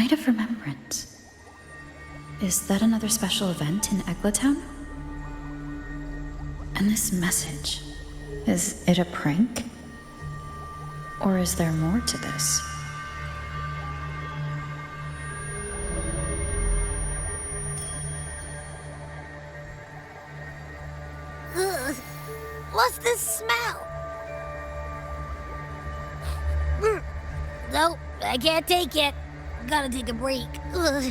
Night of Remembrance. Is that another special event in Eglatown? And this message, is it a prank? Or is there more to this? What's this smell? Nope, I can't take it. Gotta take a break. Ugh.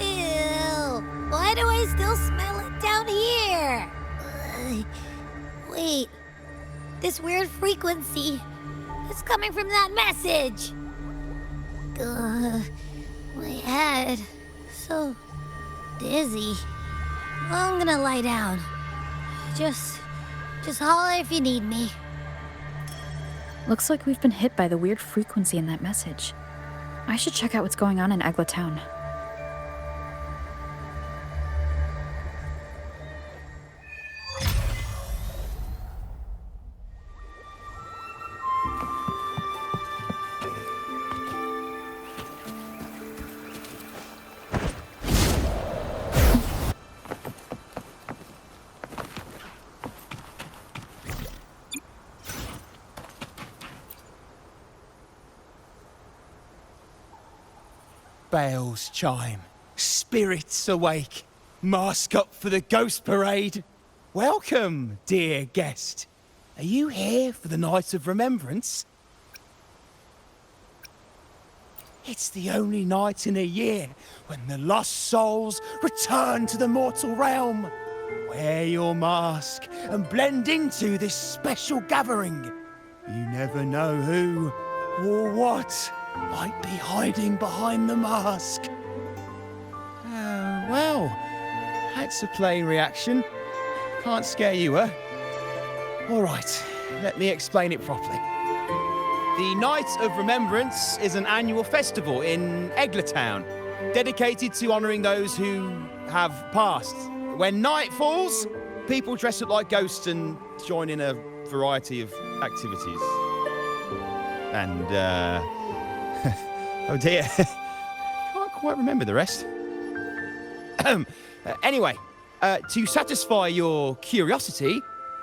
Ew, why do I still smell it down here? Ugh. Wait, this weird frequency is coming from that message. Ugh, my head, so dizzy. I'm gonna lie down. Just holler if you need me. Looks like we've been hit by the weird frequency in that message. I should check out what's going on in Eglatown. Bells chime, spirits awake, mask up for the ghost parade. Welcome, dear guest. Are you here for the Night of Remembrance? It's the only night in a year when the lost souls return to the mortal realm. Wear your mask and blend into this special gathering. You never know who or what might be hiding behind the mask. Well, that's a plain reaction. Can't scare you, huh? All right, let me explain it properly. The Night of Remembrance is an annual festival in Eglatown, dedicated to honouring those who have passed. When night falls, people dress up like ghosts and join in a variety of activities. And, oh dear, can't quite remember the rest. Anyway, to satisfy your curiosity,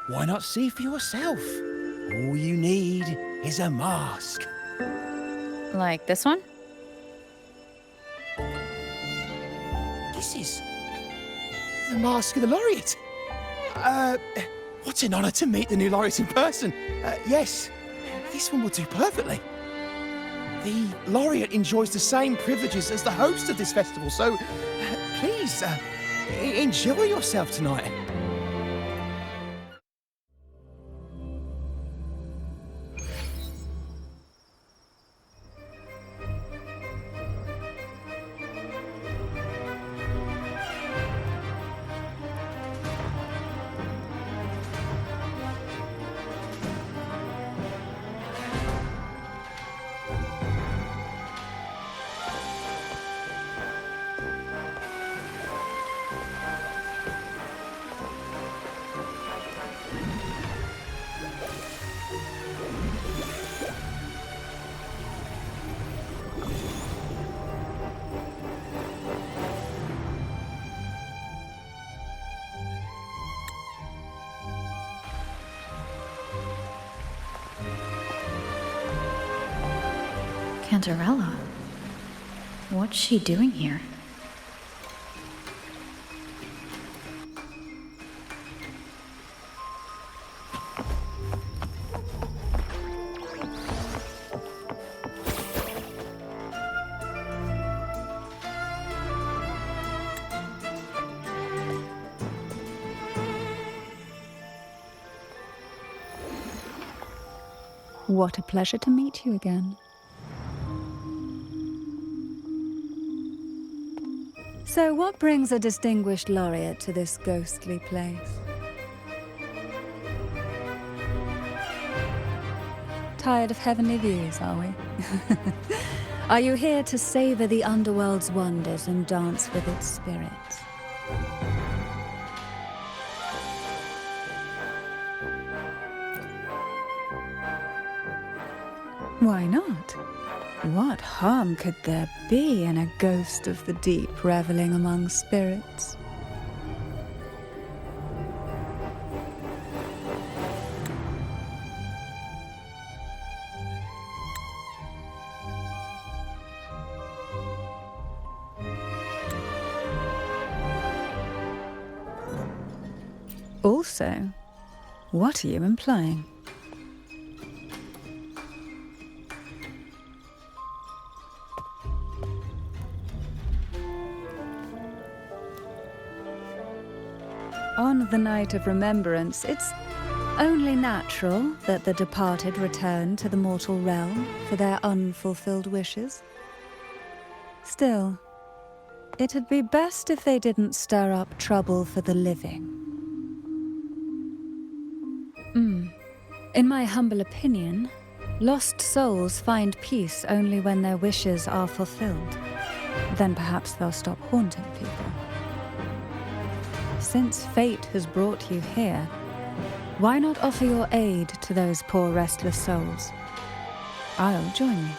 why not see for yourself? All you need is a mask. Like this one? This is the mask of the laureate. What an honour to meet the new laureate in person. Yes, this one will do perfectly. The laureate enjoys the same privileges as the host of this festival, so please, enjoy yourself tonight. Cantarella? What's she doing here? What a pleasure to meet you again. So what brings a distinguished laureate to this ghostly place? Tired of heavenly views, are we? Are you here to savor the underworld's wonders and dance with its spirits? Why not? What harm could there be in a ghost of the deep reveling among spirits? Also, what are you implying? On the night of remembrance, it's only natural that the departed return to the mortal realm for their unfulfilled wishes. Still, it'd be best if they didn't stir up trouble for the living. In my humble opinion, lost souls find peace only when their wishes are fulfilled. Then perhaps they'll stop haunting people. Since fate has brought you here, why not offer your aid to those poor restless souls? I'll join you,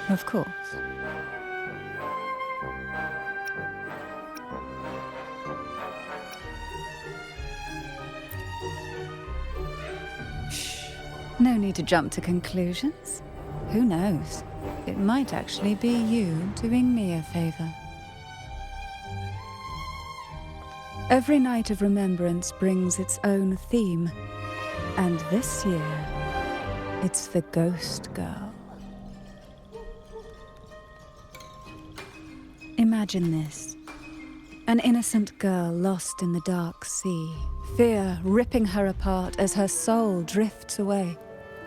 of course. No need to jump to conclusions. Who knows? It might actually be you doing me a favor. Every night of remembrance brings its own theme, and this year, it's the Ghost Girl. Imagine this. An innocent girl lost in the dark sea, fear ripping her apart as her soul drifts away,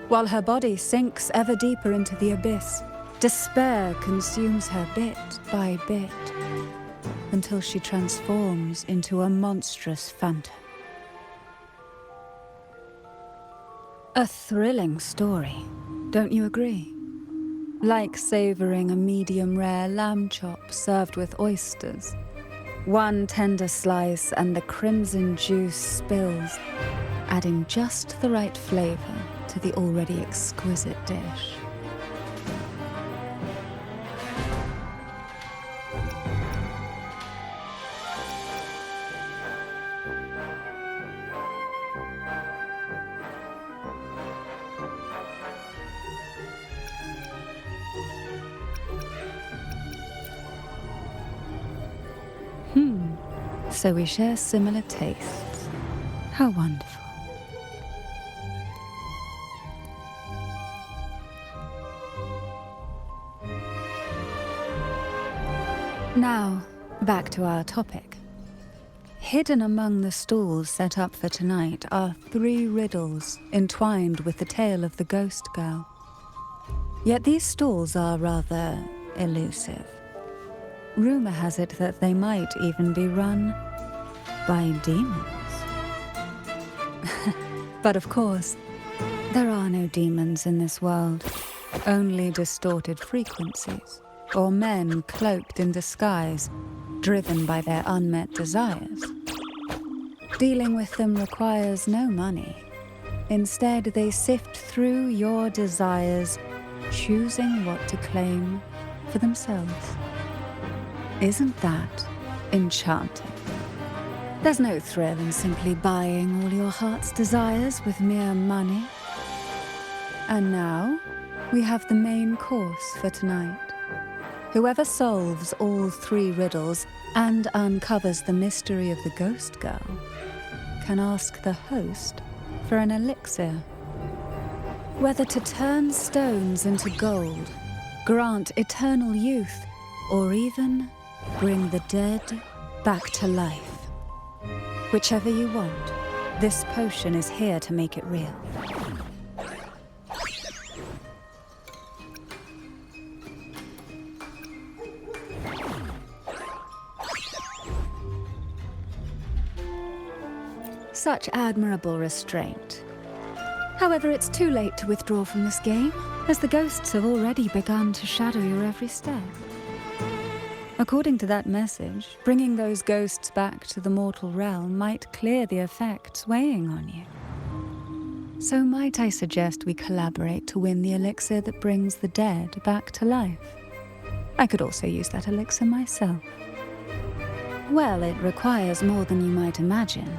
while her body sinks ever deeper into the abyss. Despair consumes her bit by bit, until she transforms into a monstrous phantom. A thrilling story, don't you agree? Like savoring a medium-rare lamb chop served with oysters. One tender slice and the crimson juice spills, adding just the right flavor to the already exquisite dish. So we share similar tastes. How wonderful. Now, back to our topic. Hidden among the stalls set up for tonight are 3 riddles entwined with the tale of the Ghost Girl. Yet these stalls are rather elusive. Rumor has it that they might even be run by demons. But of course, there are no demons in this world, only distorted frequencies, or men cloaked in disguise, driven by their unmet desires. Dealing with them requires no money. Instead, they sift through your desires, choosing what to claim for themselves. Isn't that enchanting? There's no thrill in simply buying all your heart's desires with mere money. And now, we have the main course for tonight. Whoever solves all 3 riddles and uncovers the mystery of the Ghost Girl can ask the host for an elixir. Whether to turn stones into gold, grant eternal youth, or even bring the dead back to life. Whichever you want, this potion is here to make it real. Such admirable restraint. However, it's too late to withdraw from this game, as the ghosts have already begun to shadow your every step. According to that message, bringing those ghosts back to the mortal realm might clear the effects weighing on you. So might I suggest we collaborate to win the elixir that brings the dead back to life? I could also use that elixir myself. Well, it requires more than you might imagine.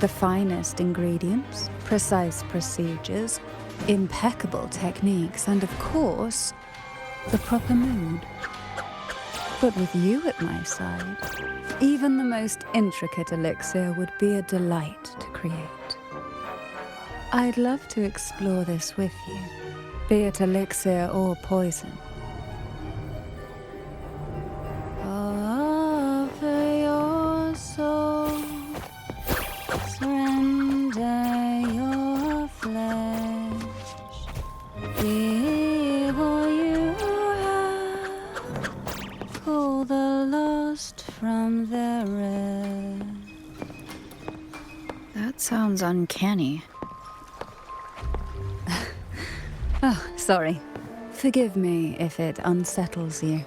The finest ingredients, precise procedures, impeccable techniques, and of course, the proper mood. But with you at my side, even the most intricate elixir would be a delight to create. I'd love to explore this with you, be it elixir or poison. Offer your soul, surrender your flesh, give all you have, pull the lost from their rest. That sounds uncanny. Oh, sorry. Forgive me if it unsettles you.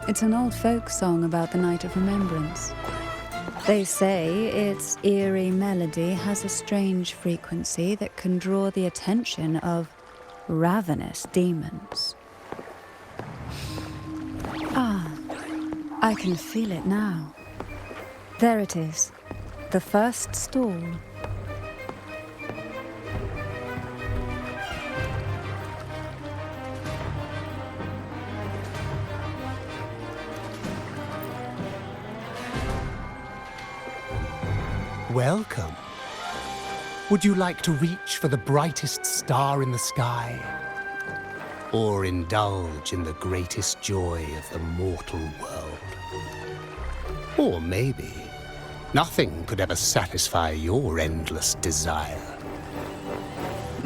It's an old folk song about the Night of Remembrance. They say its eerie melody has a strange frequency that can draw the attention of ravenous demons. Ah, I can feel it now. There it is, the first stall. Welcome. Would you like to reach for the brightest star in the sky? Or indulge in the greatest joy of the mortal world? Or maybe nothing could ever satisfy your endless desire.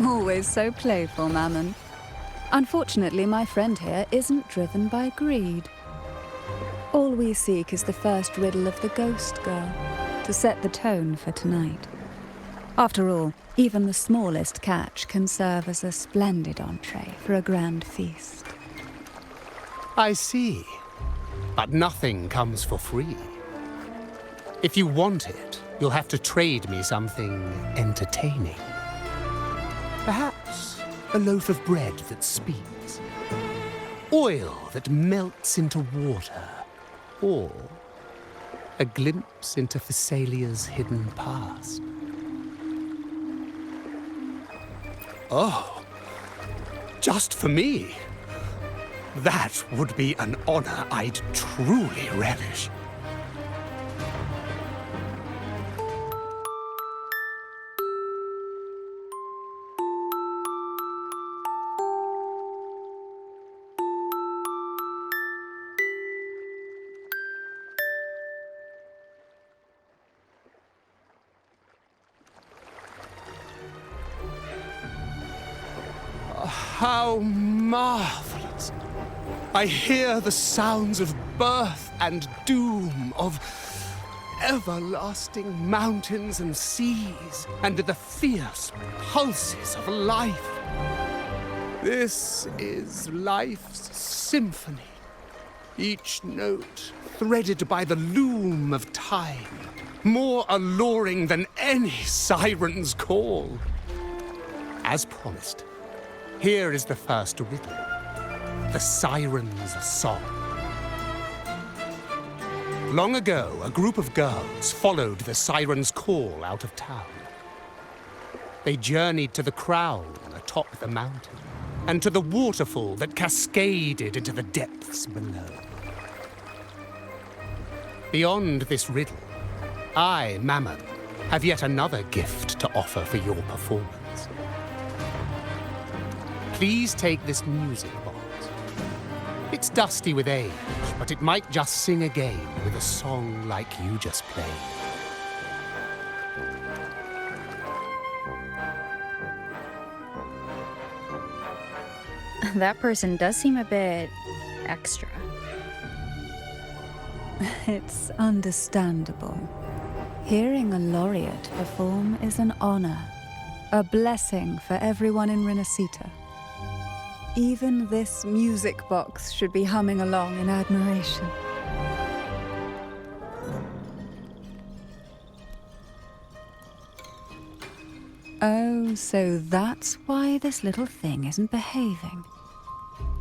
Always so playful, Mammon. Unfortunately, my friend here isn't driven by greed. All we seek is the first riddle of the Ghost Girl, to set the tone for tonight. After all, even the smallest catch can serve as a splendid entree for a grand feast. I see. But nothing comes for free. If you want it, you'll have to trade me something entertaining. Perhaps a loaf of bread that speaks. Oil that melts into water. Or a glimpse into Thessalia's hidden past. Oh, just for me? That would be an honor I'd truly relish. How marvelous! I hear the sounds of birth and doom, of everlasting mountains and seas, and the fierce pulses of life. This is life's symphony, each note threaded by the loom of time, more alluring than any siren's call. As promised, here is the first riddle, the Siren's Song. Long ago, a group of girls followed the Siren's call out of town. They journeyed to the crown atop the mountain, and to the waterfall that cascaded into the depths below. Beyond this riddle, I, Mammon, have yet another gift to offer for your performance. Please take this music box. It's dusty with age, but it might just sing again with a song like you just played. That person does seem a bit extra. It's understandable. Hearing a laureate perform is an honor, a blessing for everyone in Renacita. Even this music box should be humming along in admiration. Oh, so that's why this little thing isn't behaving.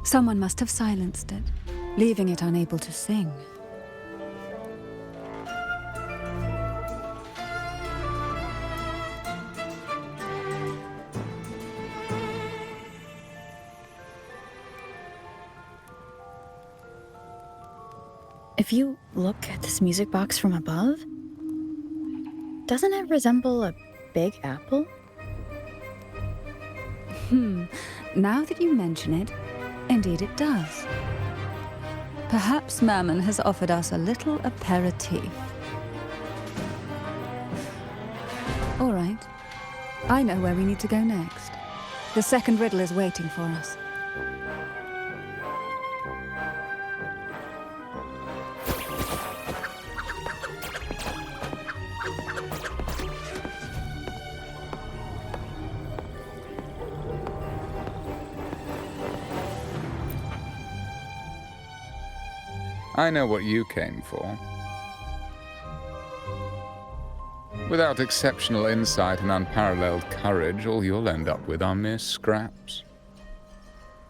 Someone must have silenced it, leaving it unable to sing. If you look at this music box from above, doesn't it resemble a big apple? Now that you mention it, indeed it does. Perhaps Mammon has offered us a little aperitif. All right. I know where we need to go next. The second riddle is waiting for us. I know what you came for. Without exceptional insight and unparalleled courage, all you'll end up with are mere scraps.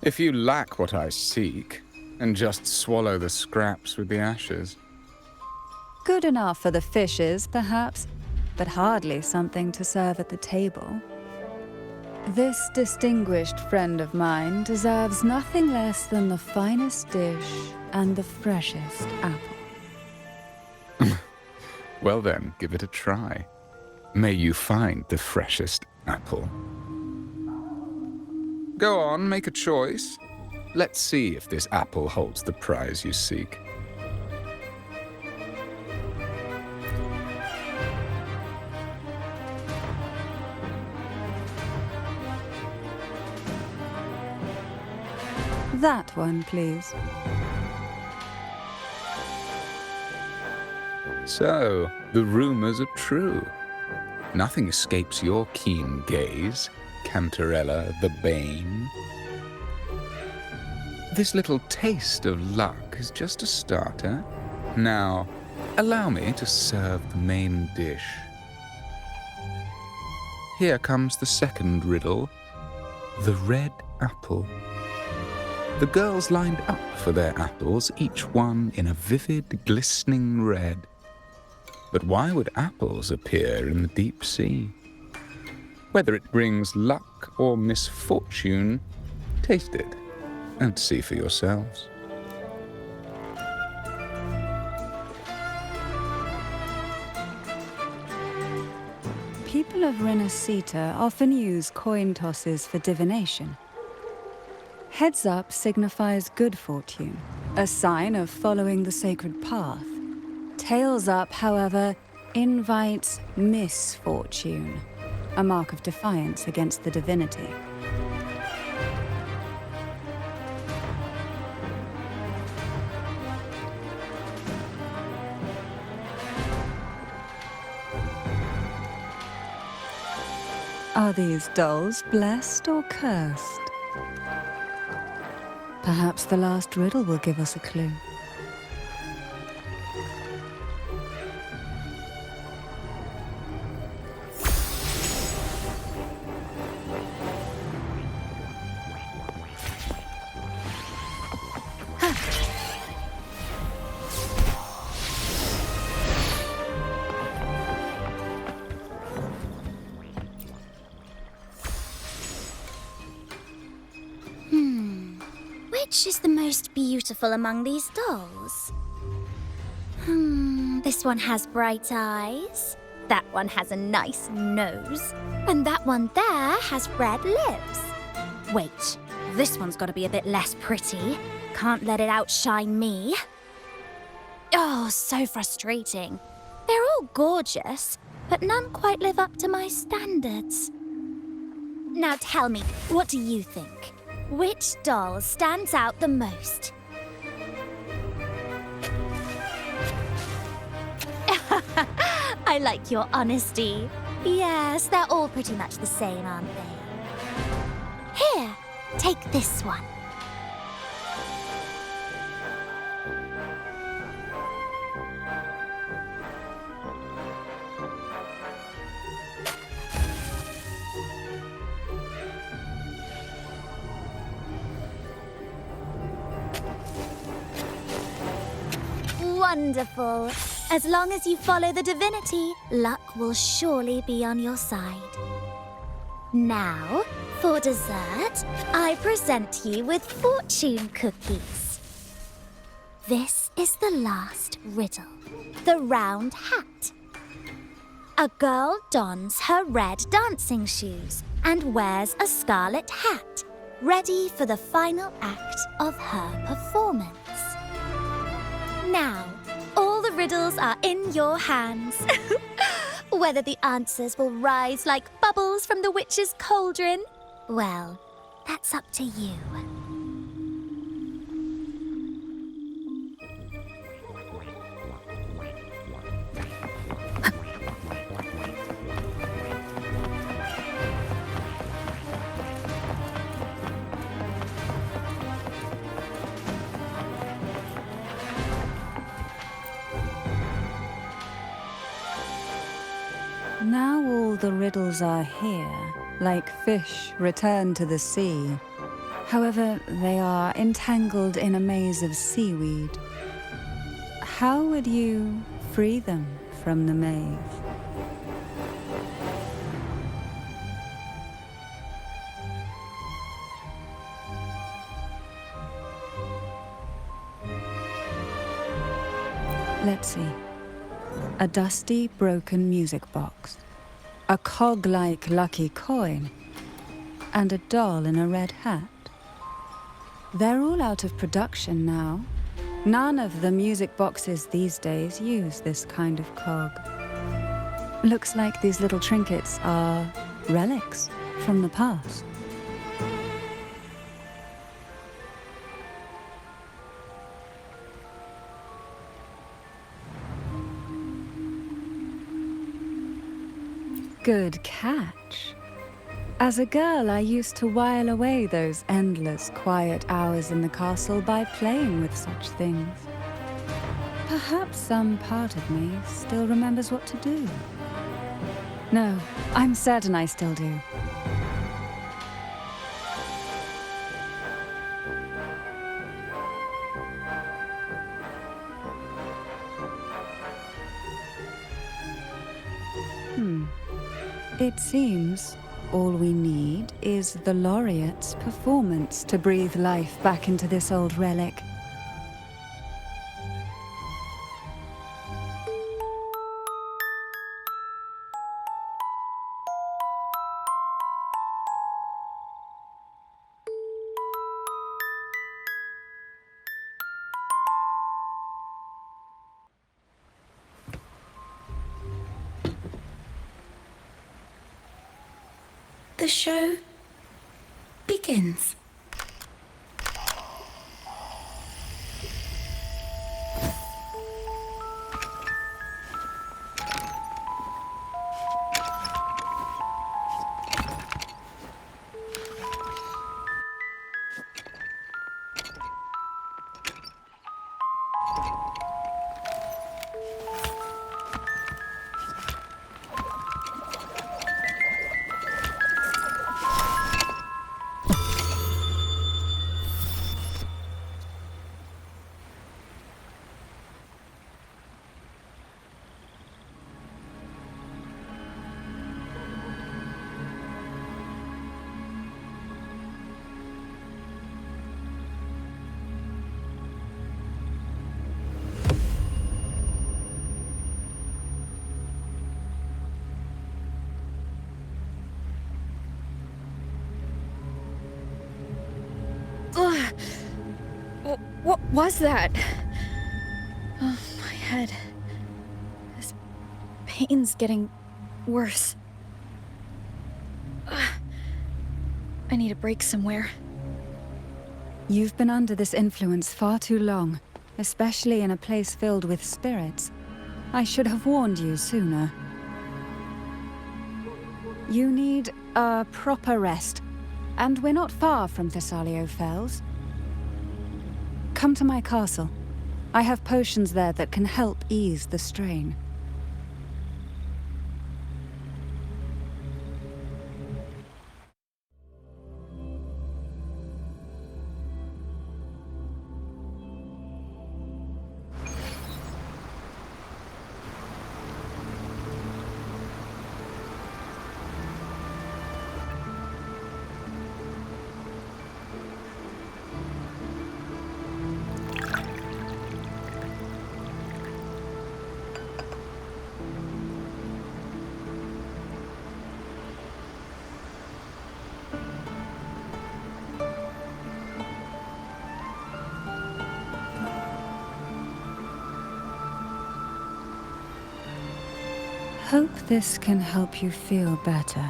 If you lack what I seek, and just swallow the scraps with the ashes. Good enough for the fishes, perhaps, but hardly something to serve at the table. This distinguished friend of mine deserves nothing less than the finest dish and the freshest apple. Well then, give it a try. May you find the freshest apple. Go on, make a choice. Let's see if this apple holds the prize you seek. That one, please. So, the rumors are true. Nothing escapes your keen gaze, Cantarella the Bane. This little taste of luck is just a starter. Now, allow me to serve the main dish. Here comes the second riddle, the red apple. The girls lined up for their apples, each one in a vivid, glistening red. But why would apples appear in the deep sea? Whether it brings luck or misfortune, taste it and see for yourselves. People of Renacita often use coin tosses for divination. Heads up signifies good fortune, a sign of following the sacred path. Tails up, however, invites misfortune, a mark of defiance against the divinity. Are these dolls blessed or cursed? Perhaps the last riddle will give us a clue. Which is the most beautiful among these dolls? This one has bright eyes. That one has a nice nose. And that one there has red lips. Wait, this one's got to be a bit less pretty. Can't let it outshine me. Oh, so frustrating. They're all gorgeous, but none quite live up to my standards. Now tell me, what do you think? Which doll stands out the most? I like your honesty. Yes, they're all pretty much the same, aren't they? Here, take this one. Wonderful. As long as you follow the divinity, luck will surely be on your side. Now, for dessert, I present you with fortune cookies. This is the last riddle. The round hat. A girl dons her red dancing shoes and wears a scarlet hat, ready for the final act of her performance. Now, all the riddles are in your hands. Whether the answers will rise like bubbles from the witch's cauldron, well, that's up to you. Now all the riddles are here, like fish returned to the sea. However, they are entangled in a maze of seaweed. How would you free them from the maze? Let's see. A dusty, broken music box, a cog-like lucky coin, and a doll in a red hat. They're all out of production now. None of the music boxes these days use this kind of cog. Looks like these little trinkets are relics from the past. Good catch. As a girl, I used to while away those endless, quiet hours in the castle by playing with such things. Perhaps some part of me still remembers what to do. No, I'm certain I still do. It seems all we need is the laureate's performance to breathe life back into this old relic. The show begins. What was that? Oh, my head. This pain's getting worse. I need a break somewhere. You've been under this influence far too long, especially in a place filled with spirits. I should have warned you sooner. You need a proper rest, and we're not far from Thessalio Fells. Come to my castle. I have potions there that can help ease the strain. Hope this can help you feel better.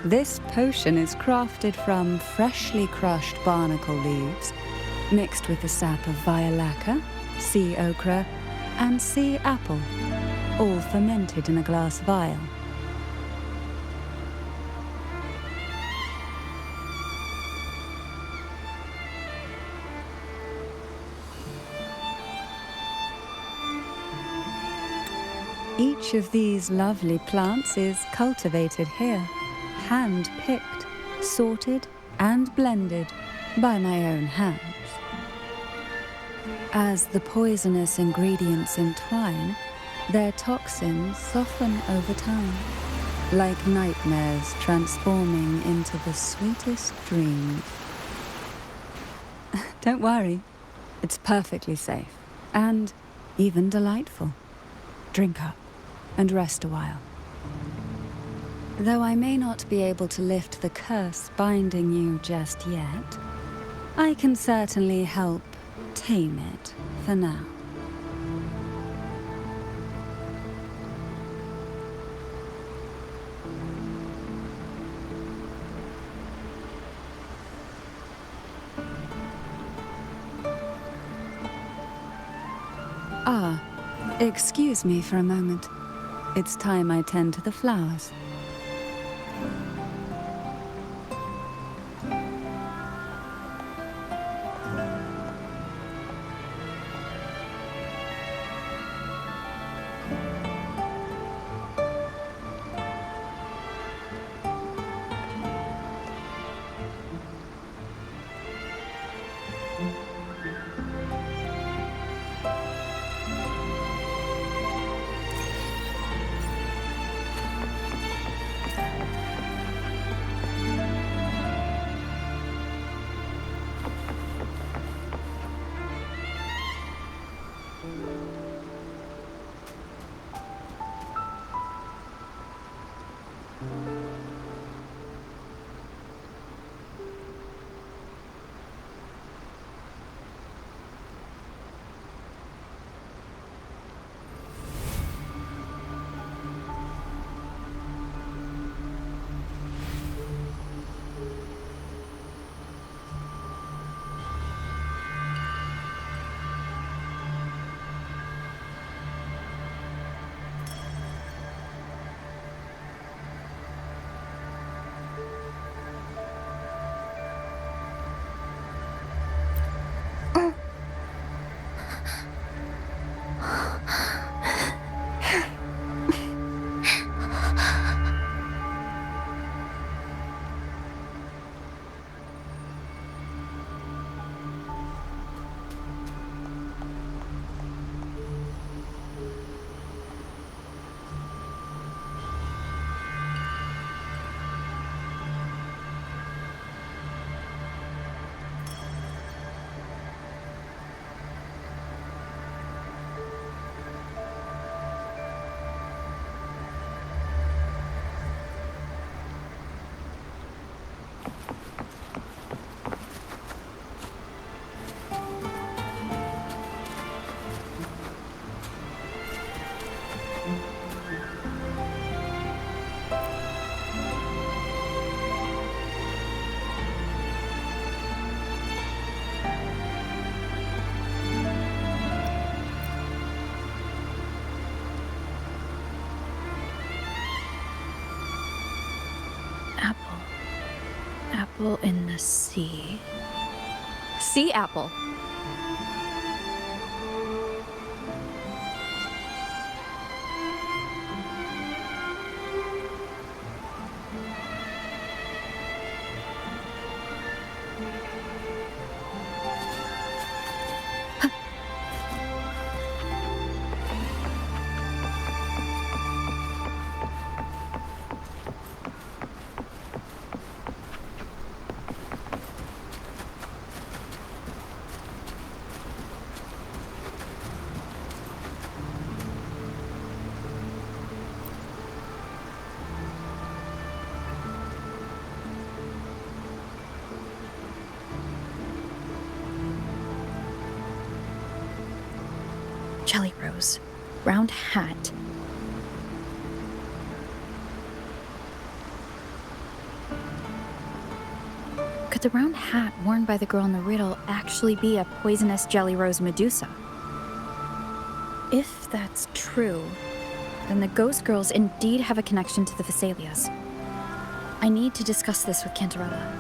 This potion is crafted from freshly crushed barnacle leaves, mixed with the sap of violaca, sea ochre, and sea apple, all fermented in a glass vial. Each of these lovely plants is cultivated here, hand-picked, sorted, and blended by my own hands. As the poisonous ingredients entwine, their toxins soften over time, like nightmares transforming into the sweetest dreams. Don't worry, it's perfectly safe, and even delightful. Drink up, and rest a while. Though I may not be able to lift the curse binding you just yet, I can certainly help tame it for now. Excuse me for a moment. It's time I tend to the flowers. Apple in the sea. Sea apple. jelly rose, round hat. Could the round hat worn by the girl in the riddle actually be a poisonous jelly rose Medusa? If that's true, then the ghost girls indeed have a connection to the Phasalias. I need to discuss this with Cantarella.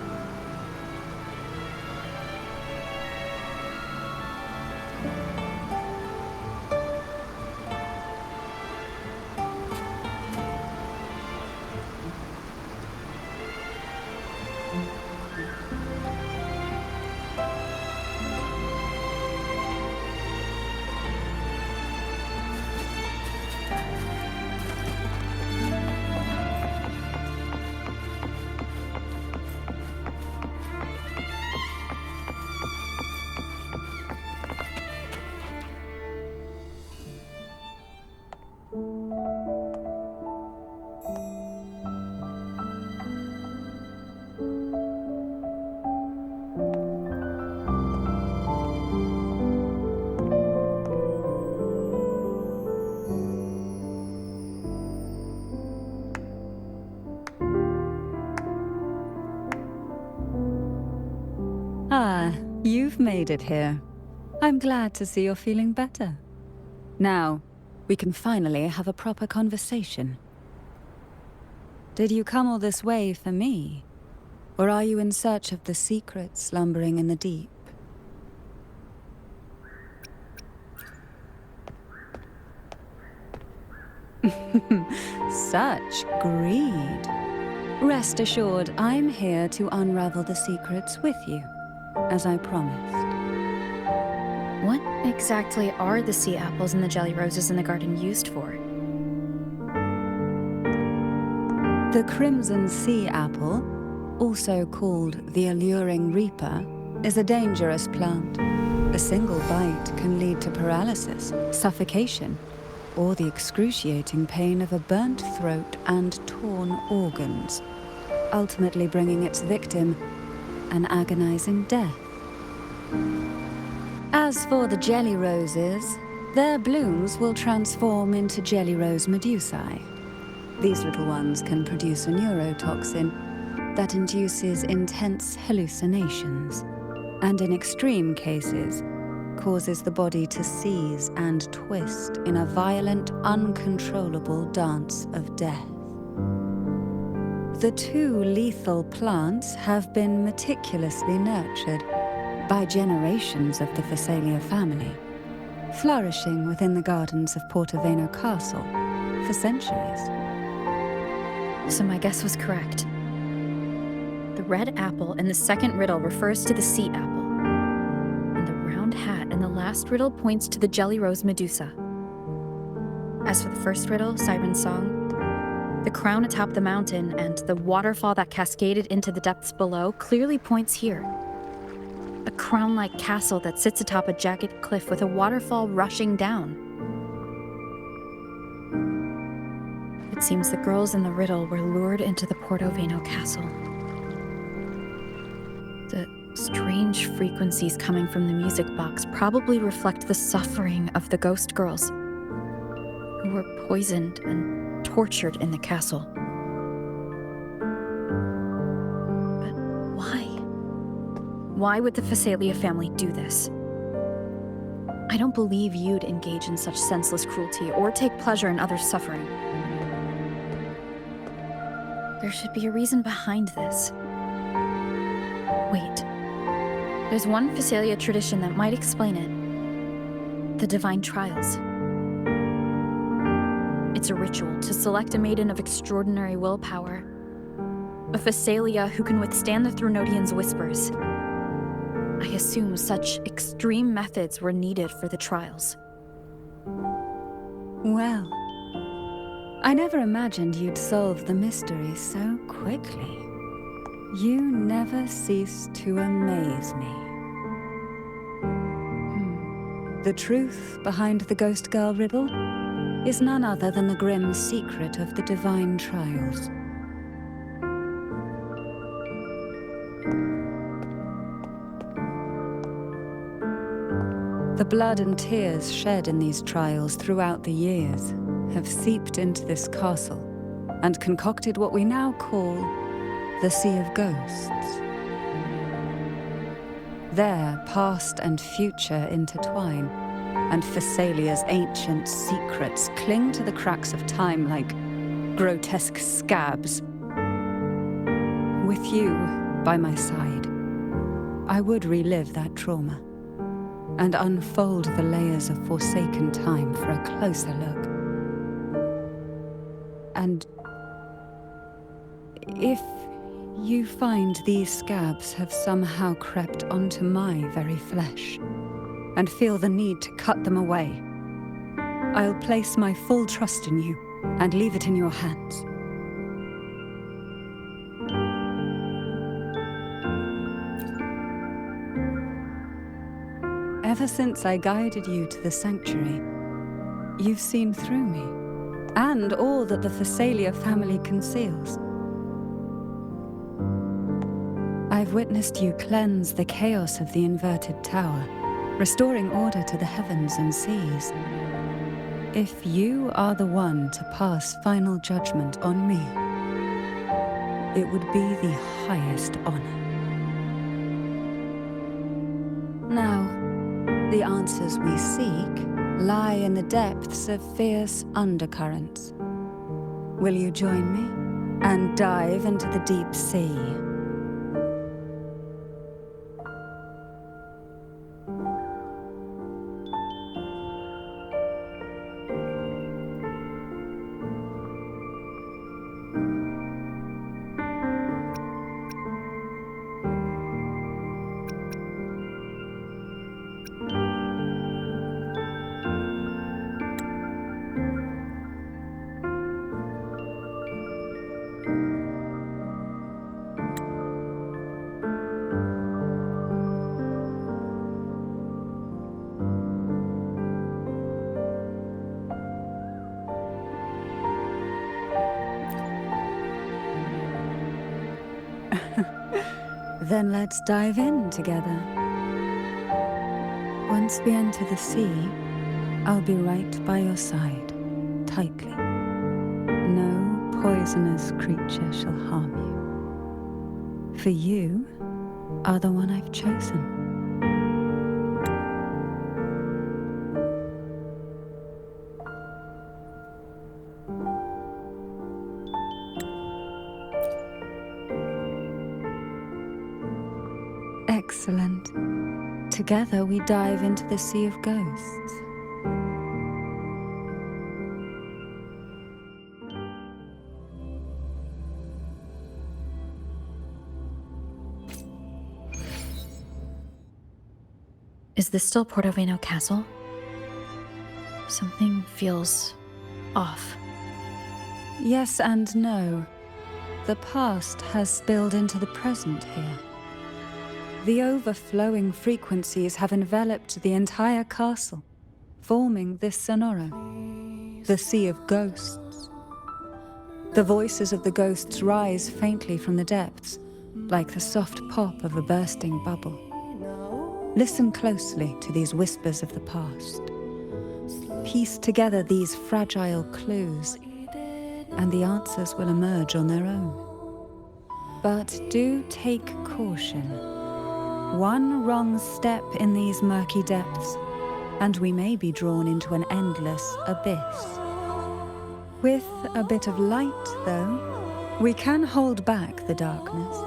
Ah, you've made it here. I'm glad to see you're feeling better. Now, we can finally have a proper conversation. Did you come all this way for me? Or are you in search of the secret slumbering in the deep? Such greed. Rest assured, I'm here to unravel the secrets with you, as I promised. What exactly are the sea apples and the jelly roses in the garden used for? The crimson sea apple, also called the alluring reaper, is a dangerous plant. A single bite can lead to paralysis, suffocation, or the excruciating pain of a burnt throat and torn organs, ultimately bringing its victim an agonizing death. As for the jelly roses, their blooms will transform into jelly rose medusae. These little ones can produce a neurotoxin that induces intense hallucinations, and in extreme cases, causes the body to seize and twist in a violent, uncontrollable dance of death. The two lethal plants have been meticulously nurtured by generations of the Phasalia family, flourishing within the gardens of Portoveno Castle for centuries. So my guess was correct. The red apple in the second riddle refers to the sea apple, and the round hat in the last riddle points to the jelly rose Medusa. As for the first riddle, Siren's Song, the crown atop the mountain and the waterfall that cascaded into the depths below clearly points here. A crown-like castle that sits atop a jagged cliff with a waterfall rushing down. It seems the girls in the riddle were lured into the Portoveno castle. The strange frequencies coming from the music box probably reflect the suffering of the ghost girls, who were poisoned and tortured in the castle. But why? Why would the Phasalia family do this? I don't believe you'd engage in such senseless cruelty or take pleasure in others' suffering. There should be a reason behind this. Wait. There's one Phasalia tradition that might explain it. The Divine Trials. It's a ritual to select a maiden of extraordinary willpower. A Phasalia who can withstand the Thronodians' whispers. I assume such extreme methods were needed for the trials. Well, I never imagined you'd solve the mystery so quickly. You never cease to amaze me. The truth behind the Ghost Girl riddle is none other than the grim secret of the Divine Trials. The blood and tears shed in these trials throughout the years have seeped into this castle and concocted what we now call the Sea of Ghosts. There, past and future intertwine, and Thessalia's ancient secrets cling to the cracks of time like grotesque scabs. With you by my side, I would relive that trauma and unfold the layers of forsaken time for a closer look. And if you find these scabs have somehow crept onto my very flesh and feel the need to cut them away, I'll place my full trust in you and leave it in your hands. Ever since I guided you to the sanctuary, you've seen through me, and all that the Thessalia family conceals. I've witnessed you cleanse the chaos of the inverted tower, restoring order to the heavens and seas. If you are the one to pass final judgment on me, it would be the highest honor. Now, the answers we seek lie in the depths of fierce undercurrents. Will you join me and dive into the deep sea? Then let's dive in together. Once we enter the sea, I'll be right by your side, tightly. No poisonous creature shall harm you. For you are the one I've chosen. Excellent. Together we dive into the Sea of Ghosts. Is this still Portoveno Castle? Something feels off. Yes and no. The past has spilled into the present here. The overflowing frequencies have enveloped the entire castle, forming this sonoro, the Sea of Ghosts. The voices of the ghosts rise faintly from the depths, like the soft pop of a bursting bubble. Listen closely to these whispers of the past. Piece together these fragile clues, and the answers will emerge on their own. But do take caution. One wrong step in these murky depths, and we may be drawn into an endless abyss. With a bit of light, though, we can hold back the darkness.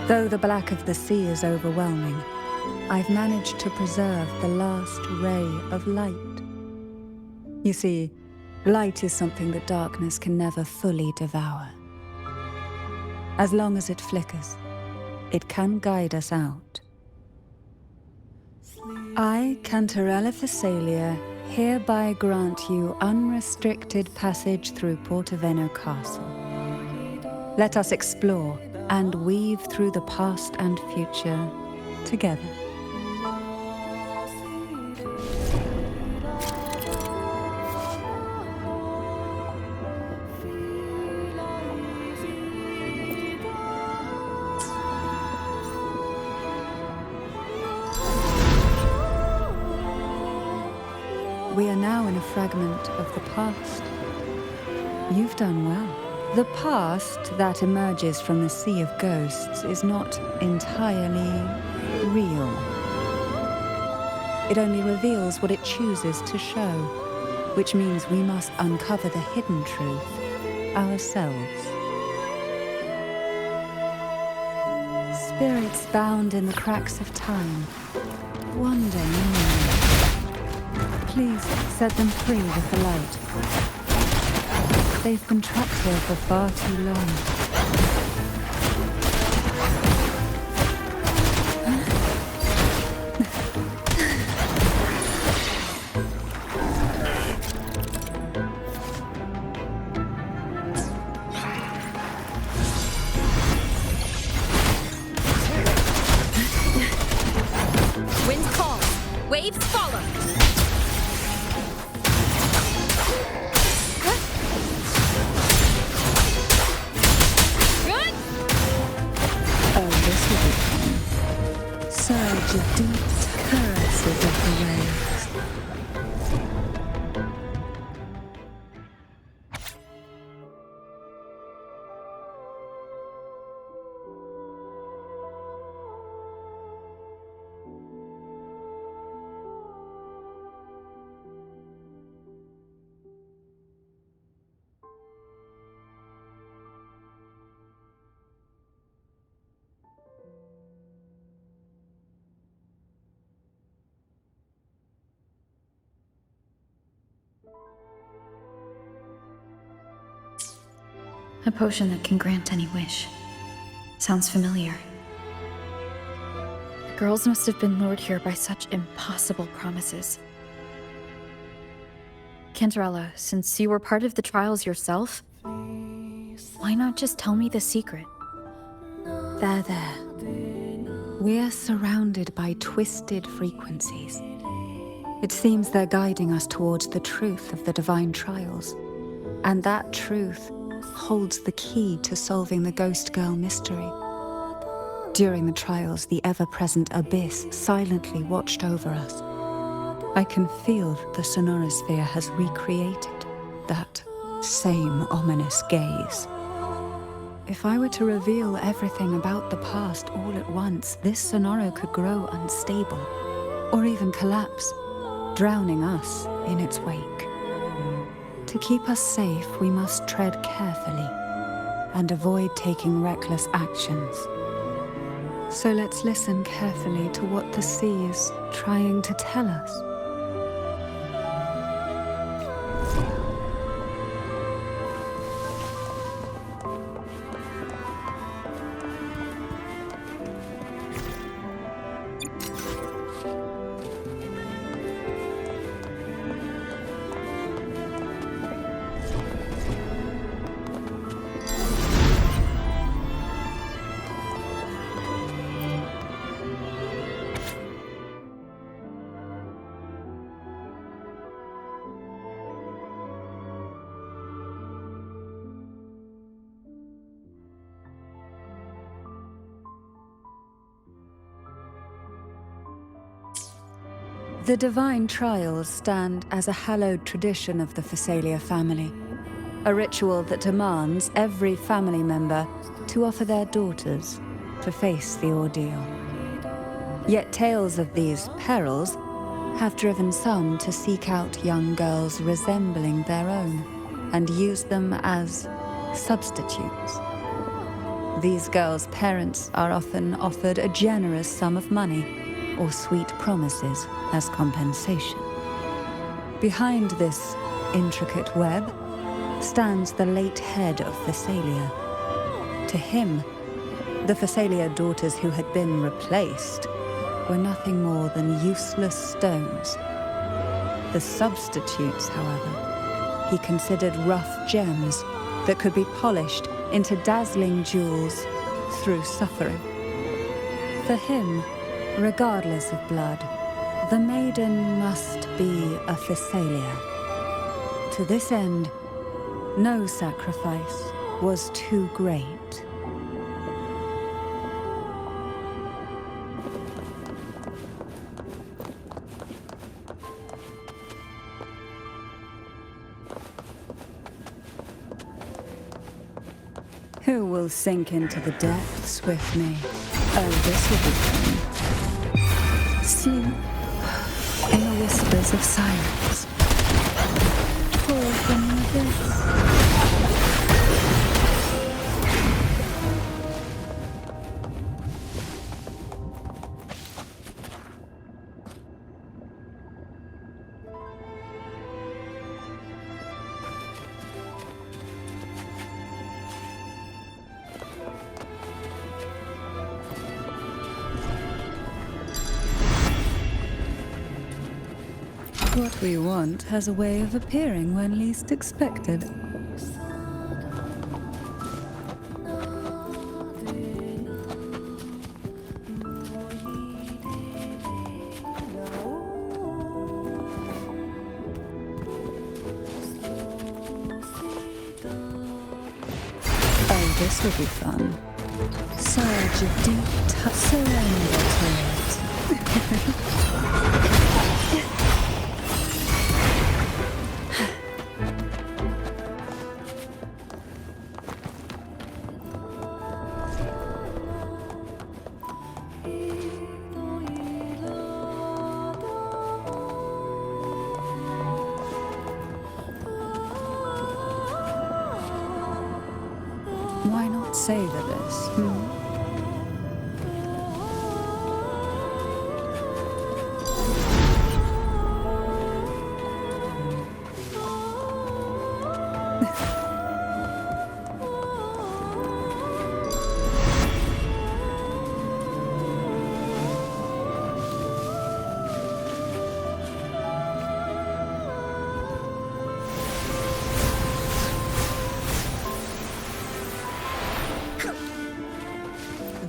Though the black of the sea is overwhelming, I've managed to preserve the last ray of light. You see, light is something that darkness can never fully devour. As long as it flickers, it can guide us out. I, Cantarella Thessalia, hereby grant you unrestricted passage through Portoveno Castle. Let us explore and weave through the past and future together. We are now in a fragment of the past. You've done well. The past that emerges from the sea of ghosts is not entirely real. It only reveals what it chooses to show, which means we must uncover the hidden truth ourselves. Spirits bound in the cracks of time wander near. Please set them free with the light. They've been trapped here for far too long. Wind calls, waves follow. Surge of deep caresses of the waves. A potion that can grant any wish. Sounds familiar. The girls must have been lured here by such impossible promises. Cantarella, since you were part of the trials yourself, why not just tell me the secret? There. We're surrounded by twisted frequencies. It seems they're guiding us towards the truth of the divine trials. And that truth holds the key to solving the Ghost Girl mystery. During the trials, the ever-present abyss silently watched over us. I can feel that the sonorosphere has recreated that same ominous gaze. If I were to reveal everything about the past all at once, this sonoro could grow unstable, or even collapse, drowning us in its wake. To keep us safe, we must tread carefully and avoid taking reckless actions. So let's listen carefully to what the sea is trying to tell us. The divine trials stand as a hallowed tradition of the Thessalia family, a ritual that demands every family member to offer their daughters to face the ordeal. Yet tales of these perils have driven some to seek out young girls resembling their own and use them as substitutes. These girls' parents are often offered a generous sum of money, or sweet promises as compensation. Behind this intricate web stands the late head of Thessalia. To him, the Thessalia daughters who had been replaced were nothing more than useless stones. The substitutes, however, he considered rough gems that could be polished into dazzling jewels through suffering. For him, regardless of blood, the maiden must be a Thessalia. To this end, no sacrifice was too great. Who will sink into the depths with me? Oh, this will be fun. Sleep in the whispers of silence. Pour from the abyss. What we want has a way of appearing when least expected. Oh, this will be fun. Surge of deep surrender to it. Why not savor this?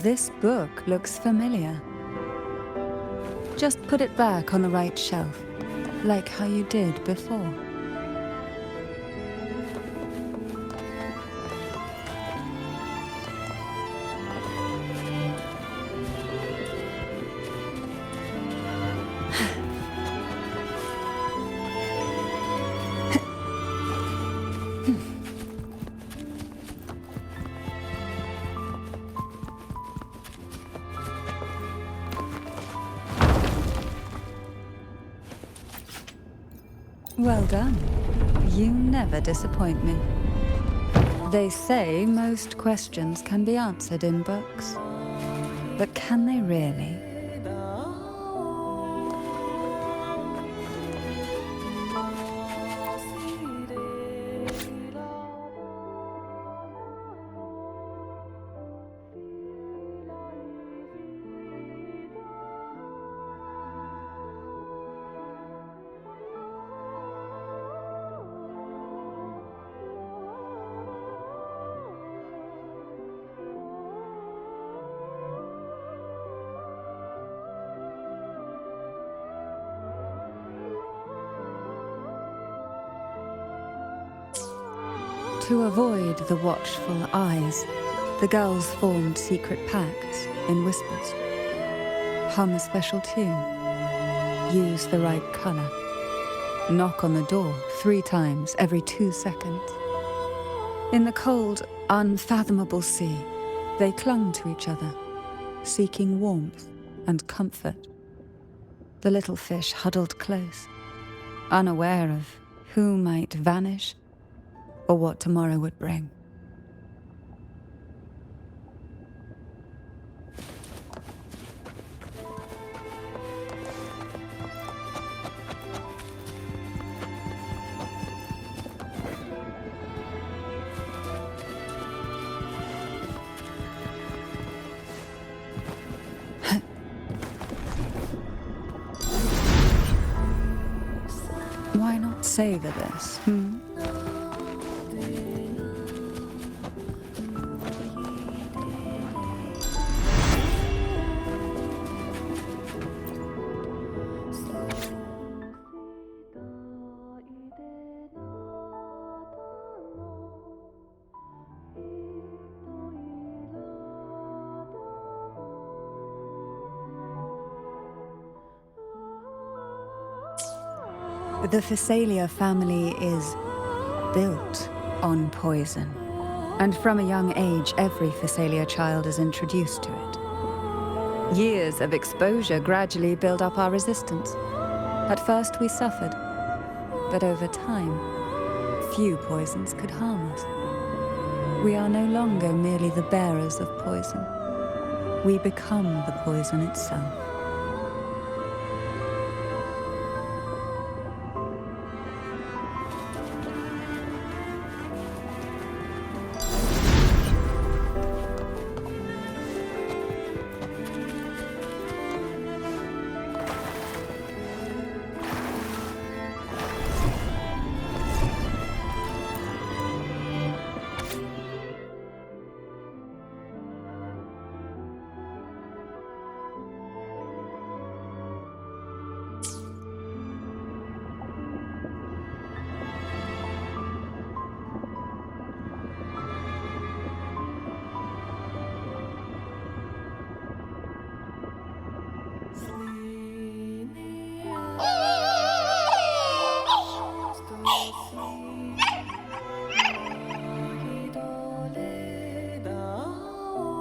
This book looks familiar. Just put it back on the right shelf, like how you did before. Well done. You never disappoint me. They say most questions can be answered in books. But can they really? To avoid the watchful eyes, the girls formed secret pacts in whispers. Hum a special tune. Use the right color. Knock on the door 3 times every 2 seconds. In the cold, unfathomable sea, they clung to each other, seeking warmth and comfort. The little fish huddled close, unaware of who might vanish or what tomorrow would bring. Why not savor this, hmm? The Physalia family is built on poison. And from a young age, every Physalia child is introduced to it. Years of exposure gradually build up our resistance. At first we suffered, but over time, few poisons could harm us. We are no longer merely the bearers of poison. We become the poison itself.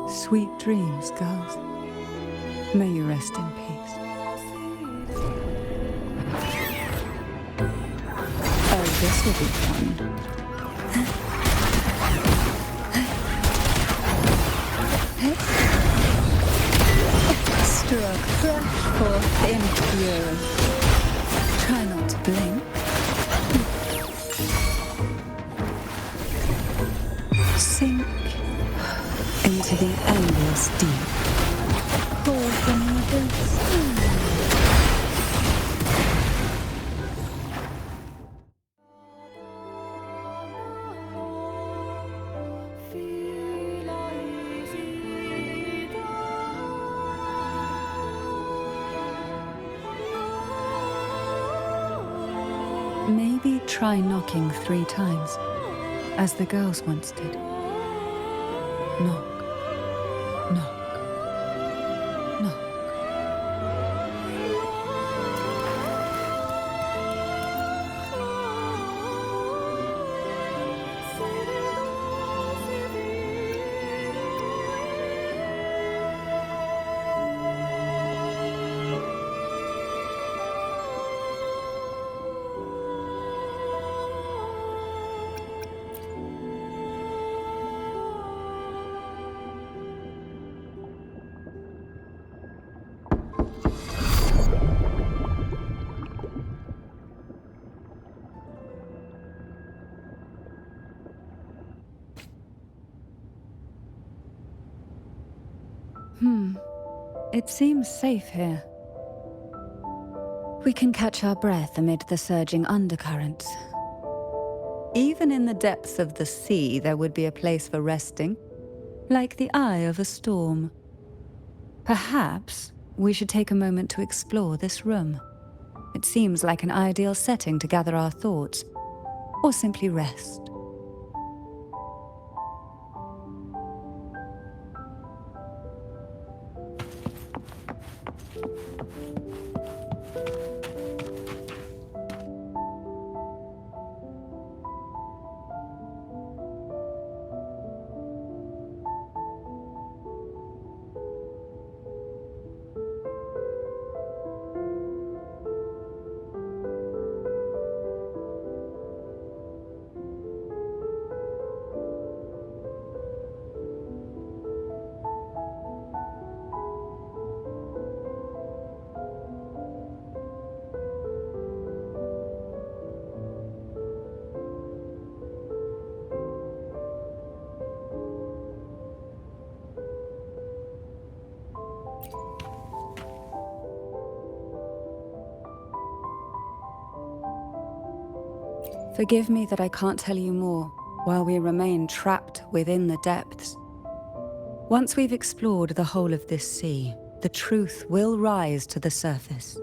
Sweet dreams, girls. May you rest in peace. Oh, this will be fun. Struck fresh forth in fury. Try not to blink. Sink into the endless deep. Call from the abyss. Maybe try knocking 3 times, as the girls once did. Knock. Knock. Knock. It seems safe here. We can catch our breath amid the surging undercurrents. Even in the depths of the sea, there would be a place for resting, like the eye of a storm. Perhaps we should take a moment to explore this room. It seems like an ideal setting to gather our thoughts, or simply rest. Forgive me that I can't tell you more while we remain trapped within the depths. Once we've explored the whole of this sea, the truth will rise to the surface.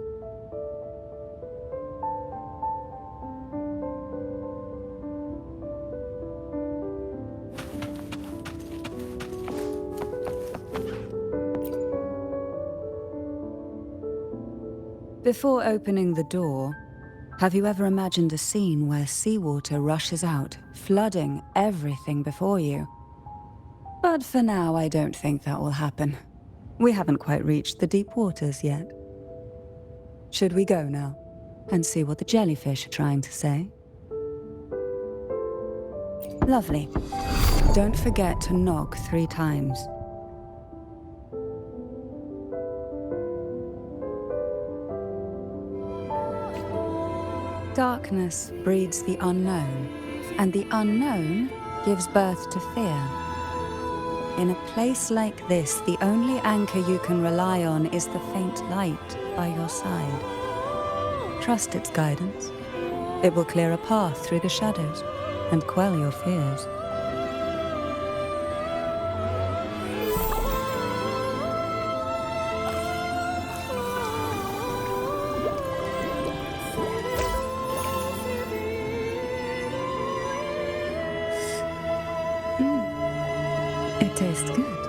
Before opening the door, have you ever imagined a scene where seawater rushes out, flooding everything before you? But for now, I don't think that will happen. We haven't quite reached the deep waters yet. Should we go now and see what the jellyfish are trying to say? Lovely. Don't forget to knock 3 times. Darkness breeds the unknown, and the unknown gives birth to fear. In a place like this, the only anchor you can rely on is the faint light by your side. Trust its guidance. It will clear a path through the shadows and quell your fears. It tastes good.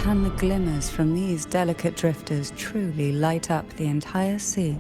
Can the glimmers from these delicate drifters truly light up the entire sea?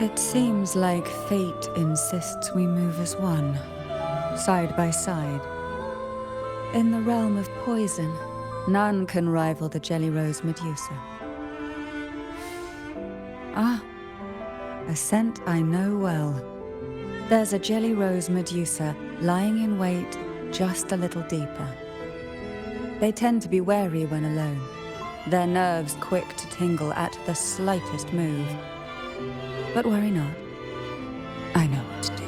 It seems like fate insists we move as one, side by side. In the realm of poison, none can rival the Jelly Rose Medusa. Ah, a scent I know well. There's a Jelly Rose Medusa lying in wait just a little deeper. They tend to be wary when alone, their nerves quick to tingle at the slightest move. But worry not. I know what to do.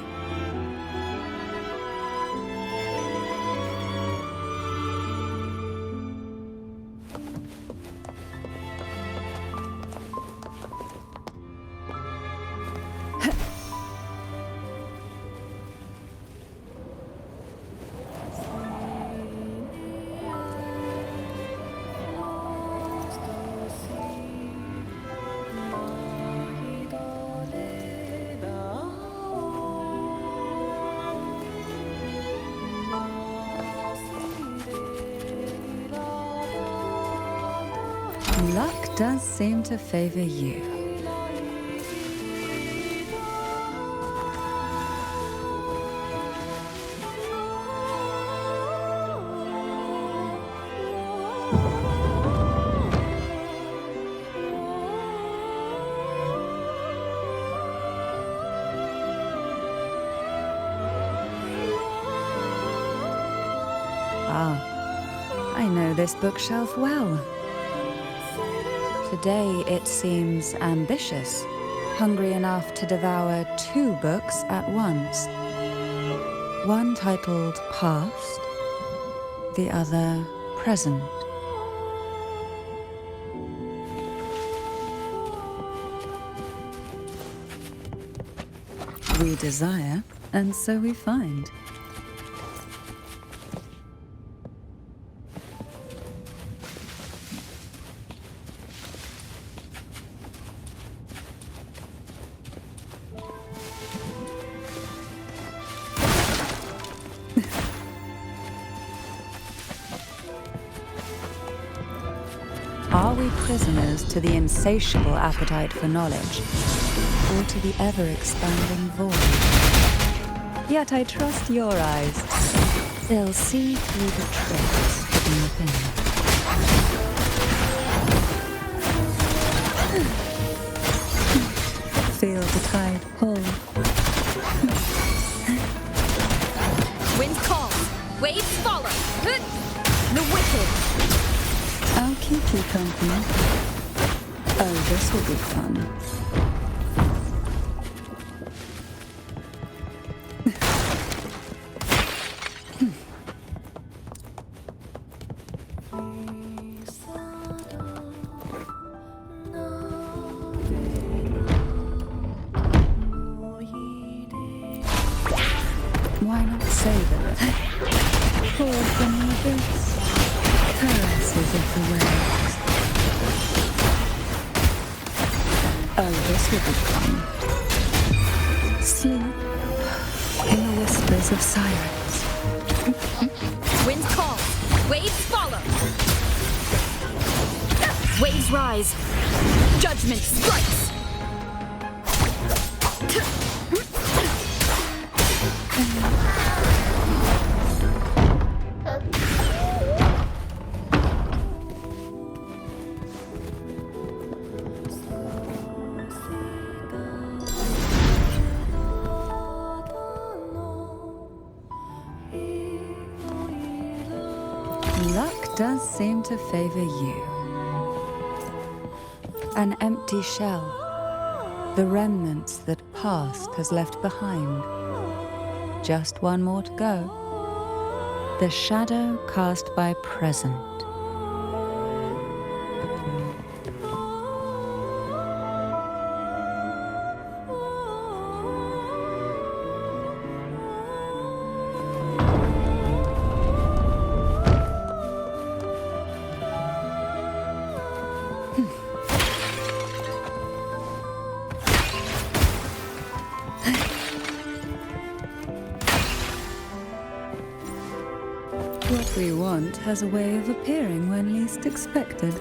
Luck does seem to favor you. Ah, I know this bookshelf well. Today it seems ambitious, hungry enough to devour 2 books at once. One titled Past, the other Present. We desire, and so we find. Are we prisoners to the insatiable appetite for knowledge, or to the ever-expanding void? Yet I trust your eyes. They'll see through the tricks hidden within. Feel the tide pull. Wind calls, waves follow. The wicked. I'll keep you company. Oh, this will be fun. Why not save it? Pour from the abyss. Caresses of the waves. Oh, this will be fun. Sleep in the whispers of silence. Wind calls, waves follow. Waves rise. Judgment strikes. Luck does seem to favor you. An empty shell. The remnants that past has left behind. Just one more to go. The shadow cast by present. What we want has a way of appearing when least expected.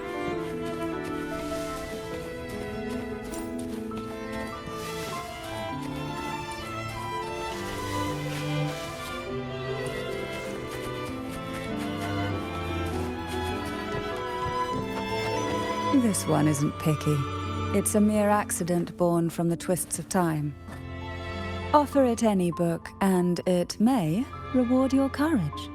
This one isn't picky. It's a mere accident born from the twists of time. Offer it any book, and it may reward your courage.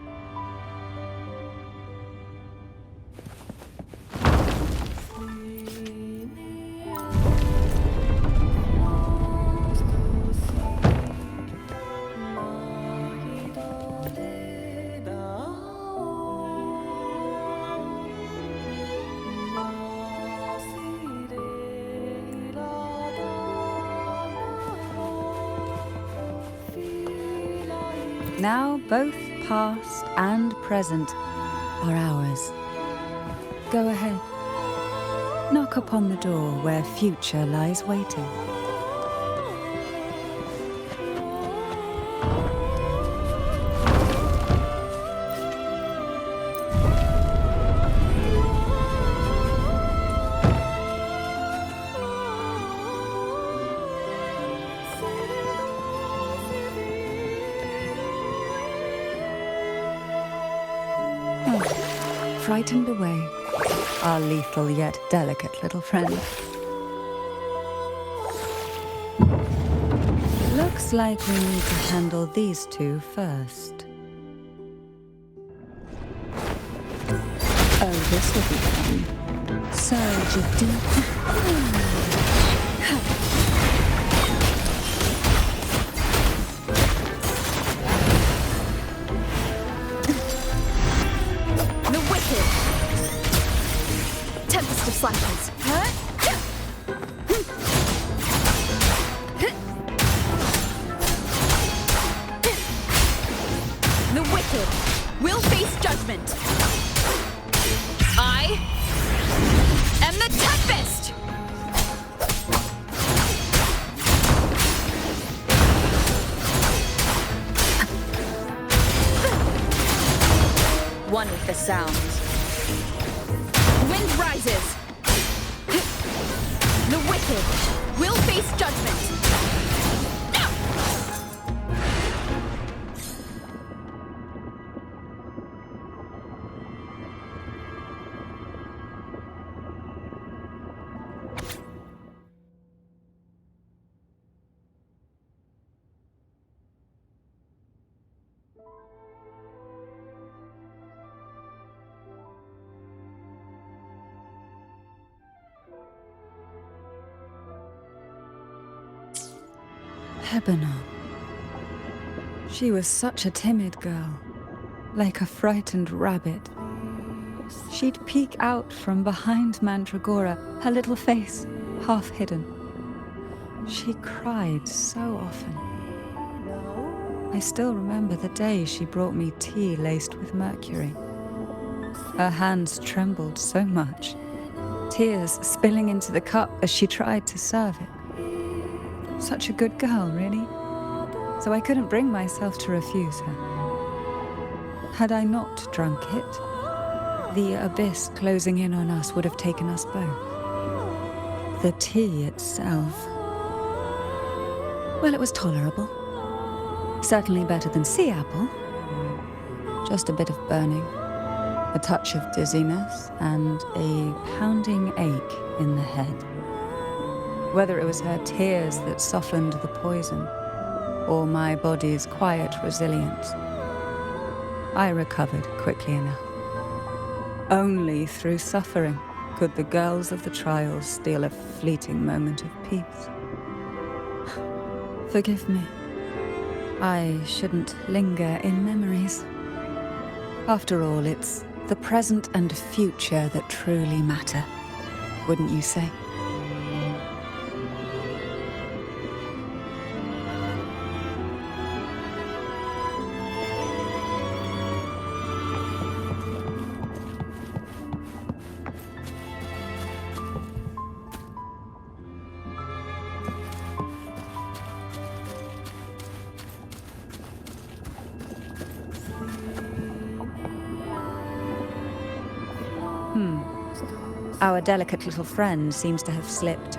Now both past and present are ours. Go ahead. Knock upon the door where future lies waiting. Frightened away, our lethal yet delicate little friend. Looks like we need to handle these two first. Oh, this will be fun. Surge deep. Missed! One with the sound. Wind rises! The wicked will face judgment! Lebanon. She was such a timid girl, like a frightened rabbit. She'd peek out from behind Mandragora, her little face half hidden. She cried so often. I still remember the day she brought me tea laced with mercury. Her hands trembled so much, tears spilling into the cup as she tried to serve it. Such a good girl, really. So I couldn't bring myself to refuse her. Had I not drunk it, the abyss closing in on us would have taken us both. The tea itself, well, it was tolerable. Certainly better than sea apple. Just a bit of burning, a touch of dizziness, and a pounding ache in the head. Whether it was her tears that softened the poison, or my body's quiet resilience, I recovered quickly enough. Only through suffering could the girls of the trials steal a fleeting moment of peace. Forgive me. I shouldn't linger in memories. After all, it's the present and future that truly matter, wouldn't you say? Our delicate little friend seems to have slipped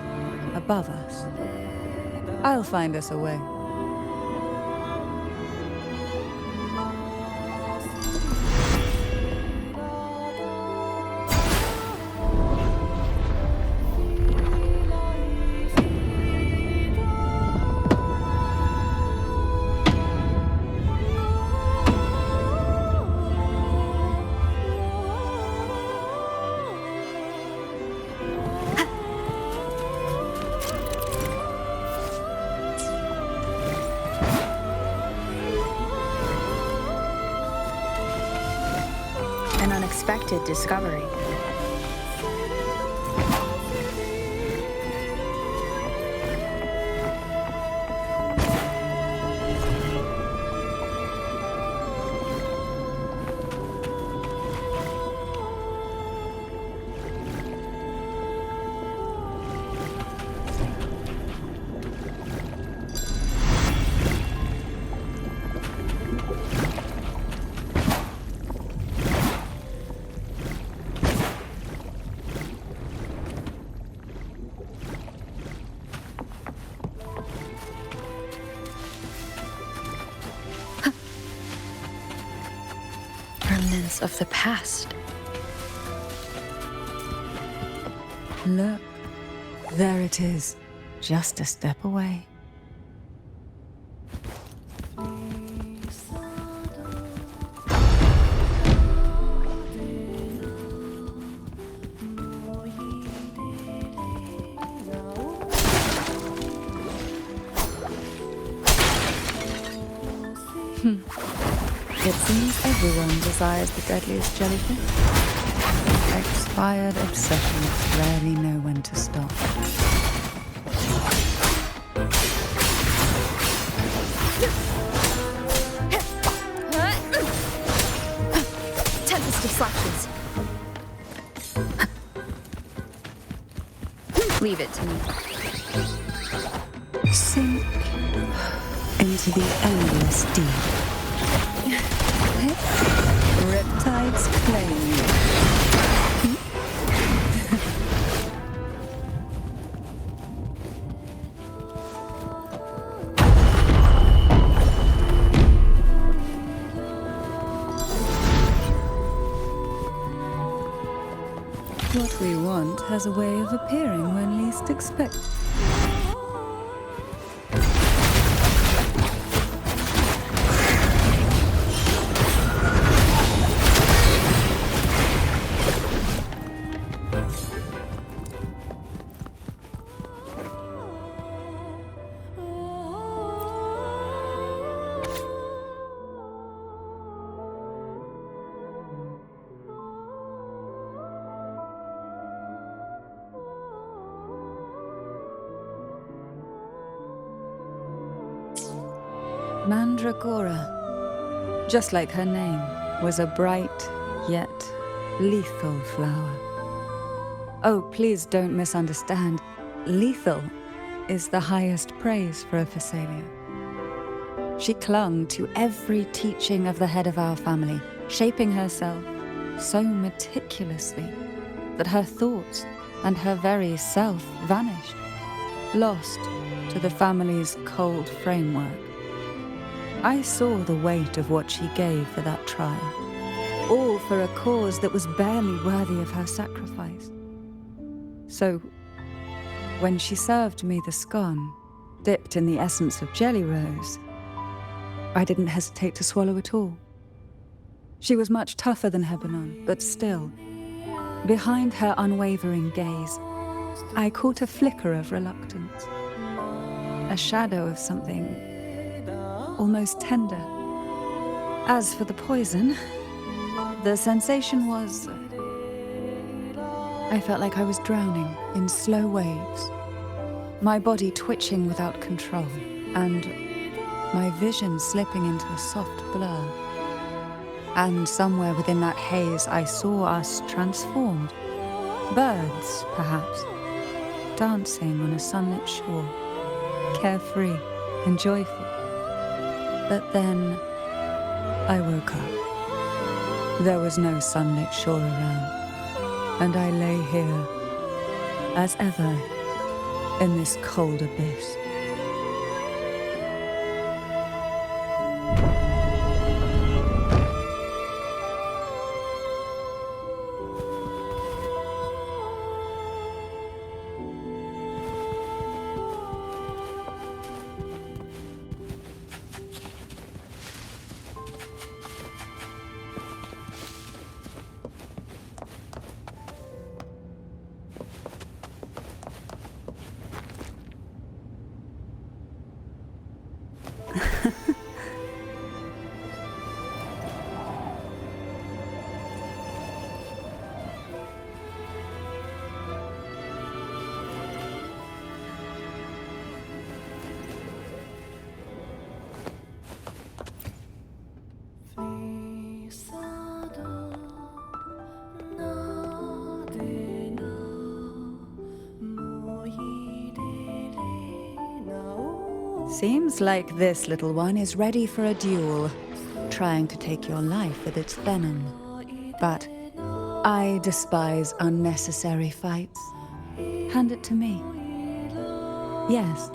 above us. I'll find us a way. Unexpected discovery. Of the past. Look, there it is, just a step away. It seems everyone desires the deadliest jellyfish. Expired obsessions rarely know when to stop. Tempest of slashes. Leave it to me. Sink into the endless deep. Riptides claim you. What we want has a way of appearing when least expected. Mandragora, just like her name, was a bright yet lethal flower. Oh, please don't misunderstand. Lethal is the highest praise for a Phasalia. She clung to every teaching of the head of our family, shaping herself so meticulously that her thoughts and her very self vanished, lost to the family's cold framework. I saw the weight of what she gave for that trial, all for a cause that was barely worthy of her sacrifice. So, when she served me the scone, dipped in the essence of jelly rose, I didn't hesitate to swallow it all. She was much tougher than Hebanon, but still, behind her unwavering gaze, I caught a flicker of reluctance, a shadow of something almost tender. As for the poison, the sensation was... I felt like I was drowning in slow waves, my body twitching without control, and my vision slipping into a soft blur. And somewhere within that haze, I saw us transformed. Birds, perhaps, dancing on a sunlit shore, carefree and joyful. But then I woke up. There was no sunlit shore around, and I lay here, as ever, in this cold abyss. Seems like this little one is ready for a duel, trying to take your life with its venom. But I despise unnecessary fights. Hand it to me. Yes,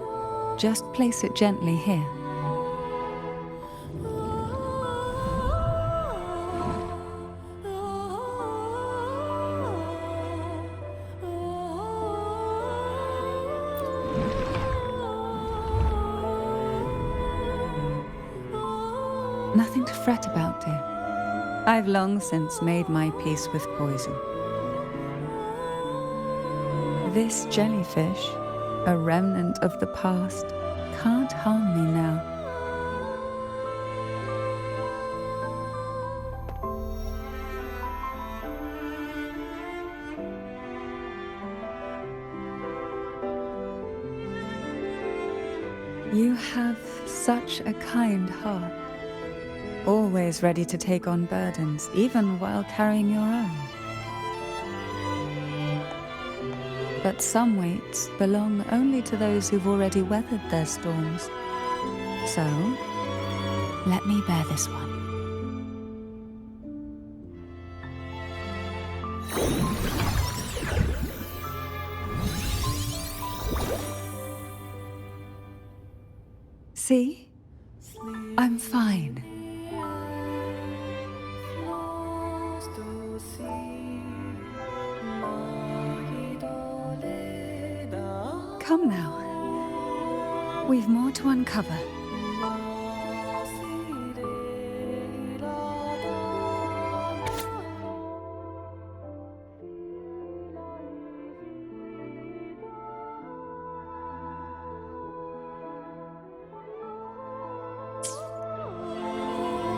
just place it gently here. Nothing to fret about, dear. I've long since made my peace with poison. This jellyfish, a remnant of the past, can't harm me now. You have such a kind heart. Always ready to take on burdens, even while carrying your own. But some weights belong only to those who've already weathered their storms. So, let me bear this one. See? I'm fine. Come now. We've more to uncover.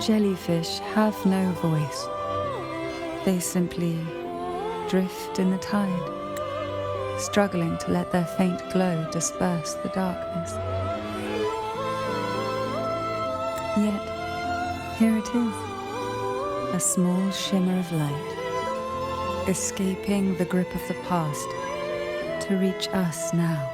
Jellyfish have no voice. They simply drift in the tide, struggling to let their faint glow disperse the darkness. Yet, here it is, a small shimmer of light, escaping the grip of the past to reach us now.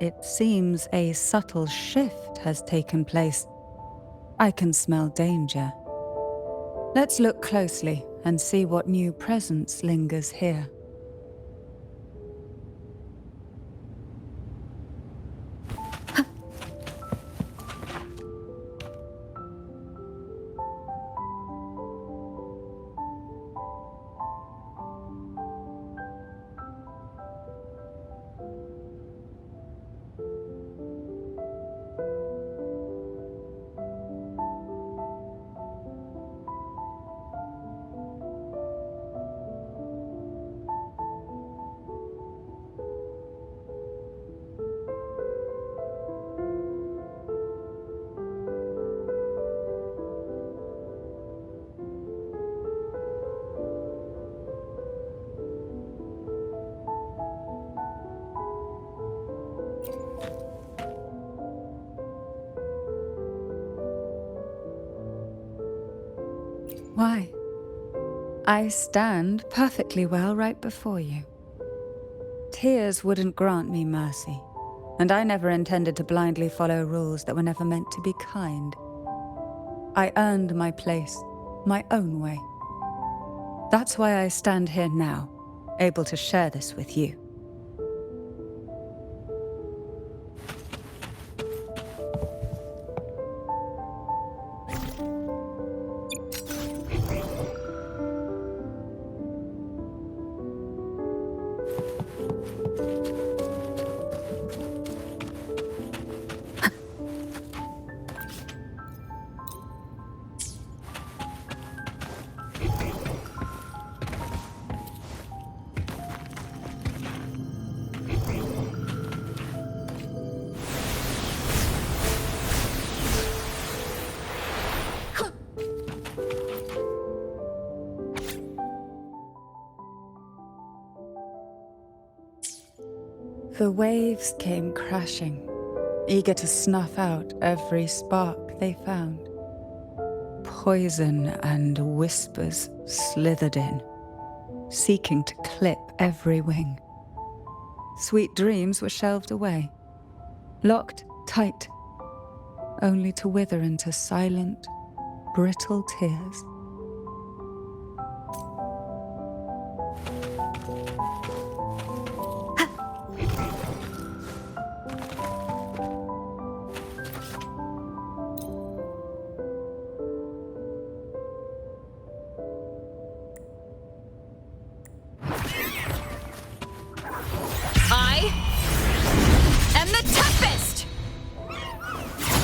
It seems a subtle shift has taken place. I can smell danger. Let's look closely and see what new presence lingers here. Why? I stand perfectly well right before you. Tears wouldn't grant me mercy, and I never intended to blindly follow rules that were never meant to be kind. I earned my place, my own way. That's why I stand here now, able to share this with you. The waves came crashing, eager to snuff out every spark they found. Poison and whispers slithered in, seeking to clip every wing. Sweet dreams were shelved away, locked tight, only to wither into silent, brittle tears.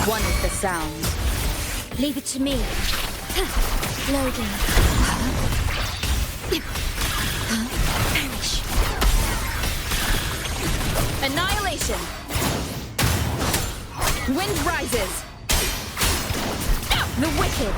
One with the sound. Leave it to me. Loading. Vanish. Annihilation! Wind rises! The wicked!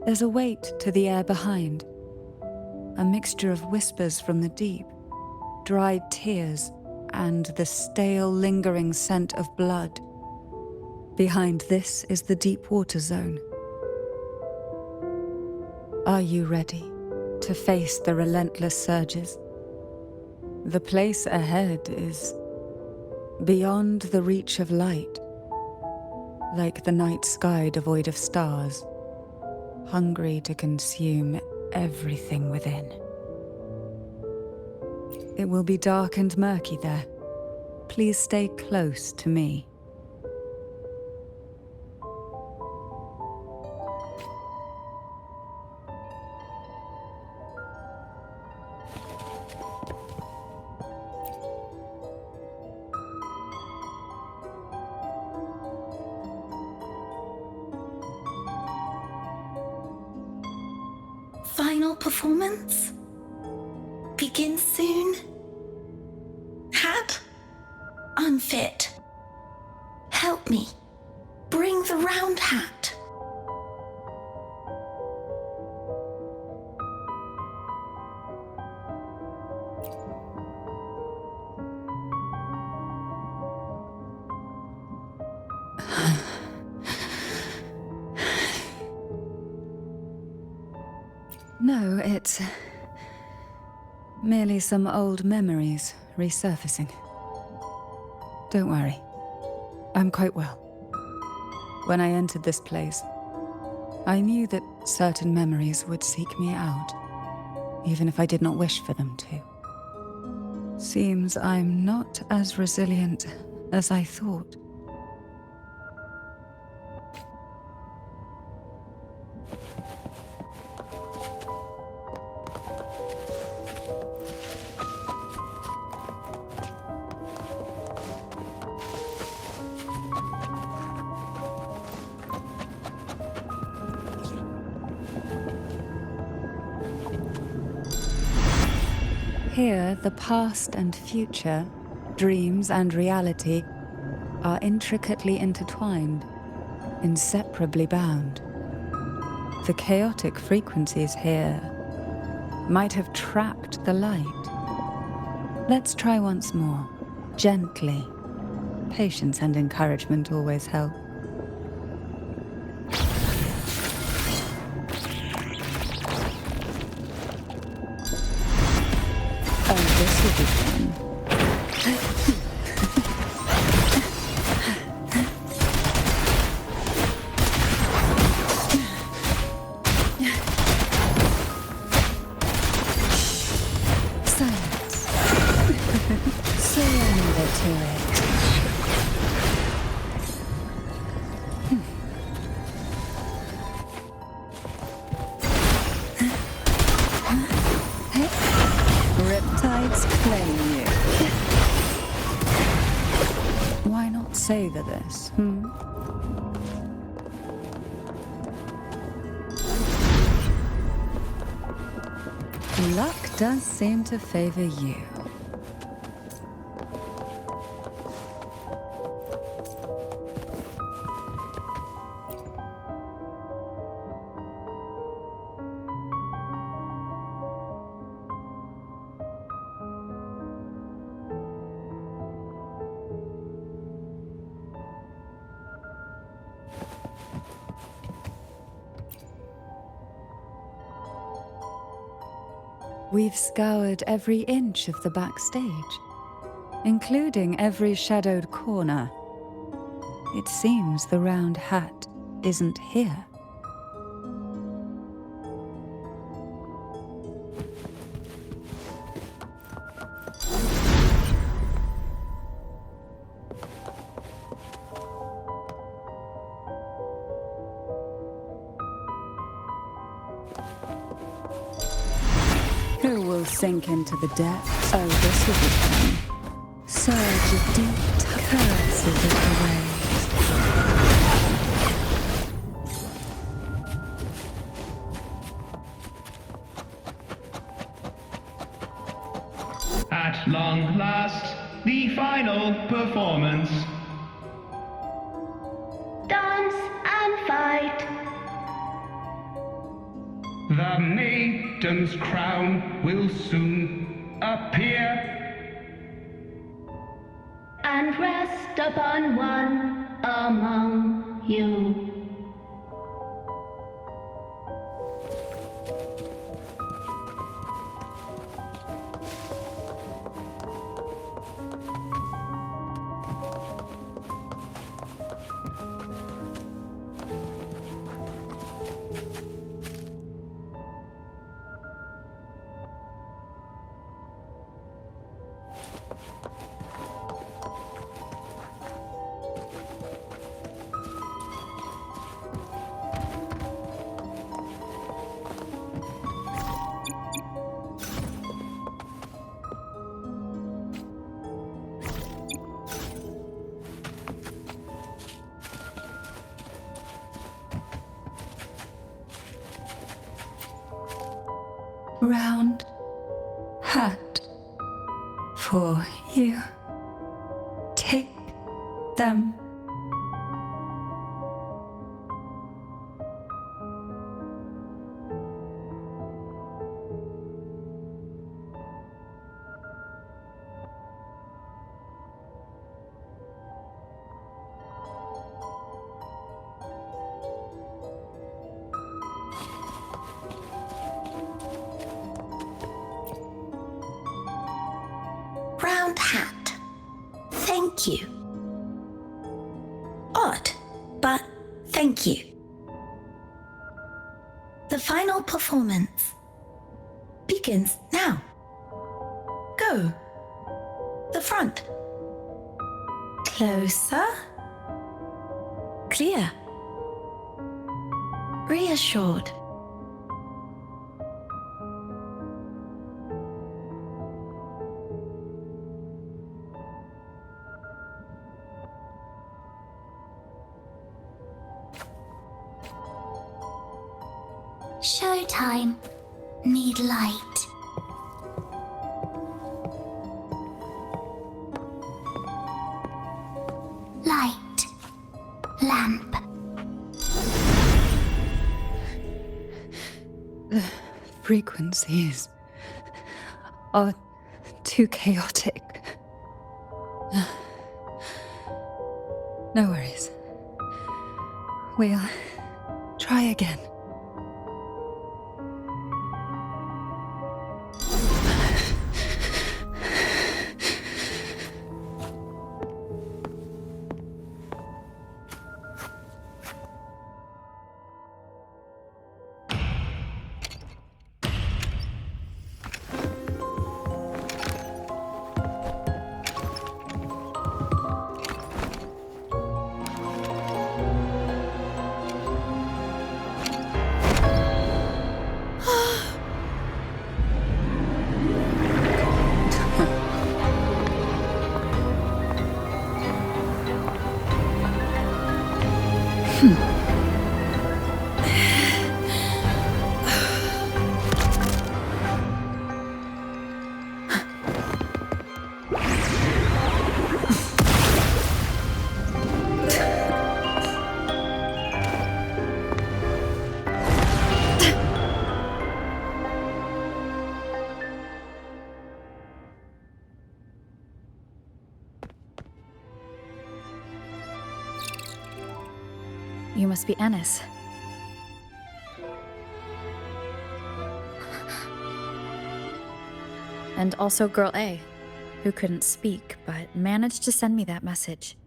There's a weight to the air behind, a mixture of whispers from the deep, dried tears, and the stale, lingering scent of blood. Behind this is the deep water zone. Are you ready to face the relentless surges? The place ahead is beyond the reach of light, like the night sky devoid of stars, hungry to consume everything within. It will be dark and murky there. Please stay close to me. Final performance? Begin soon? Hat? Unfit. Help me. Bring the round hat. No, it's merely some old memories resurfacing. Don't worry. I'm quite well. When I entered this place, I knew that certain memories would seek me out, even if I did not wish for them to. Seems I'm not as resilient as I thought. Here, the past and future, dreams and reality, are intricately intertwined, inseparably bound. The chaotic frequencies here might have trapped the light. Let's try once more, gently. Patience and encouragement always help. This will be fun. Silence. Surrender to it. Riptides claim you. Why not savor this, Luck does seem to favor you. We've scoured every inch of the backstage, including every shadowed corner. It seems the round hat isn't here. Sink into the depths. Oh, this will be fun. Surge of deep curses of the waves. At long last, the final performance. Dance and fight. The maiden's crown will soon appear. And rest upon one among you. Round hat for you. Take them. Round hat. Thank you. Odd, but thank you. The final performance begins now. Go. The front. Closer. Clear. Reassured. Showtime. Need light. Light. Lamp. The frequencies are too chaotic. No worries. We'll try again. You must be Ennis. And also Girl A, who couldn't speak, but managed to send me that message.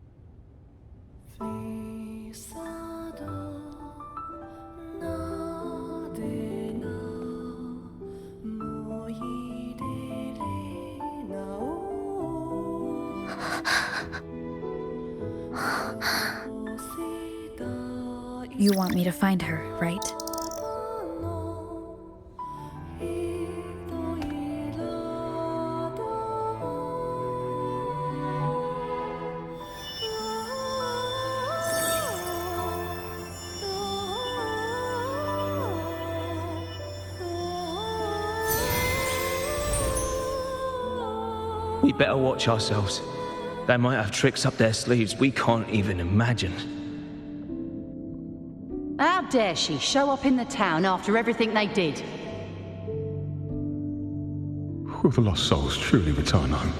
You want me to find her, right? We better watch ourselves. They might have tricks up their sleeves we can't even imagine. How dare she show up in the town after everything they did? Will the lost souls truly return home?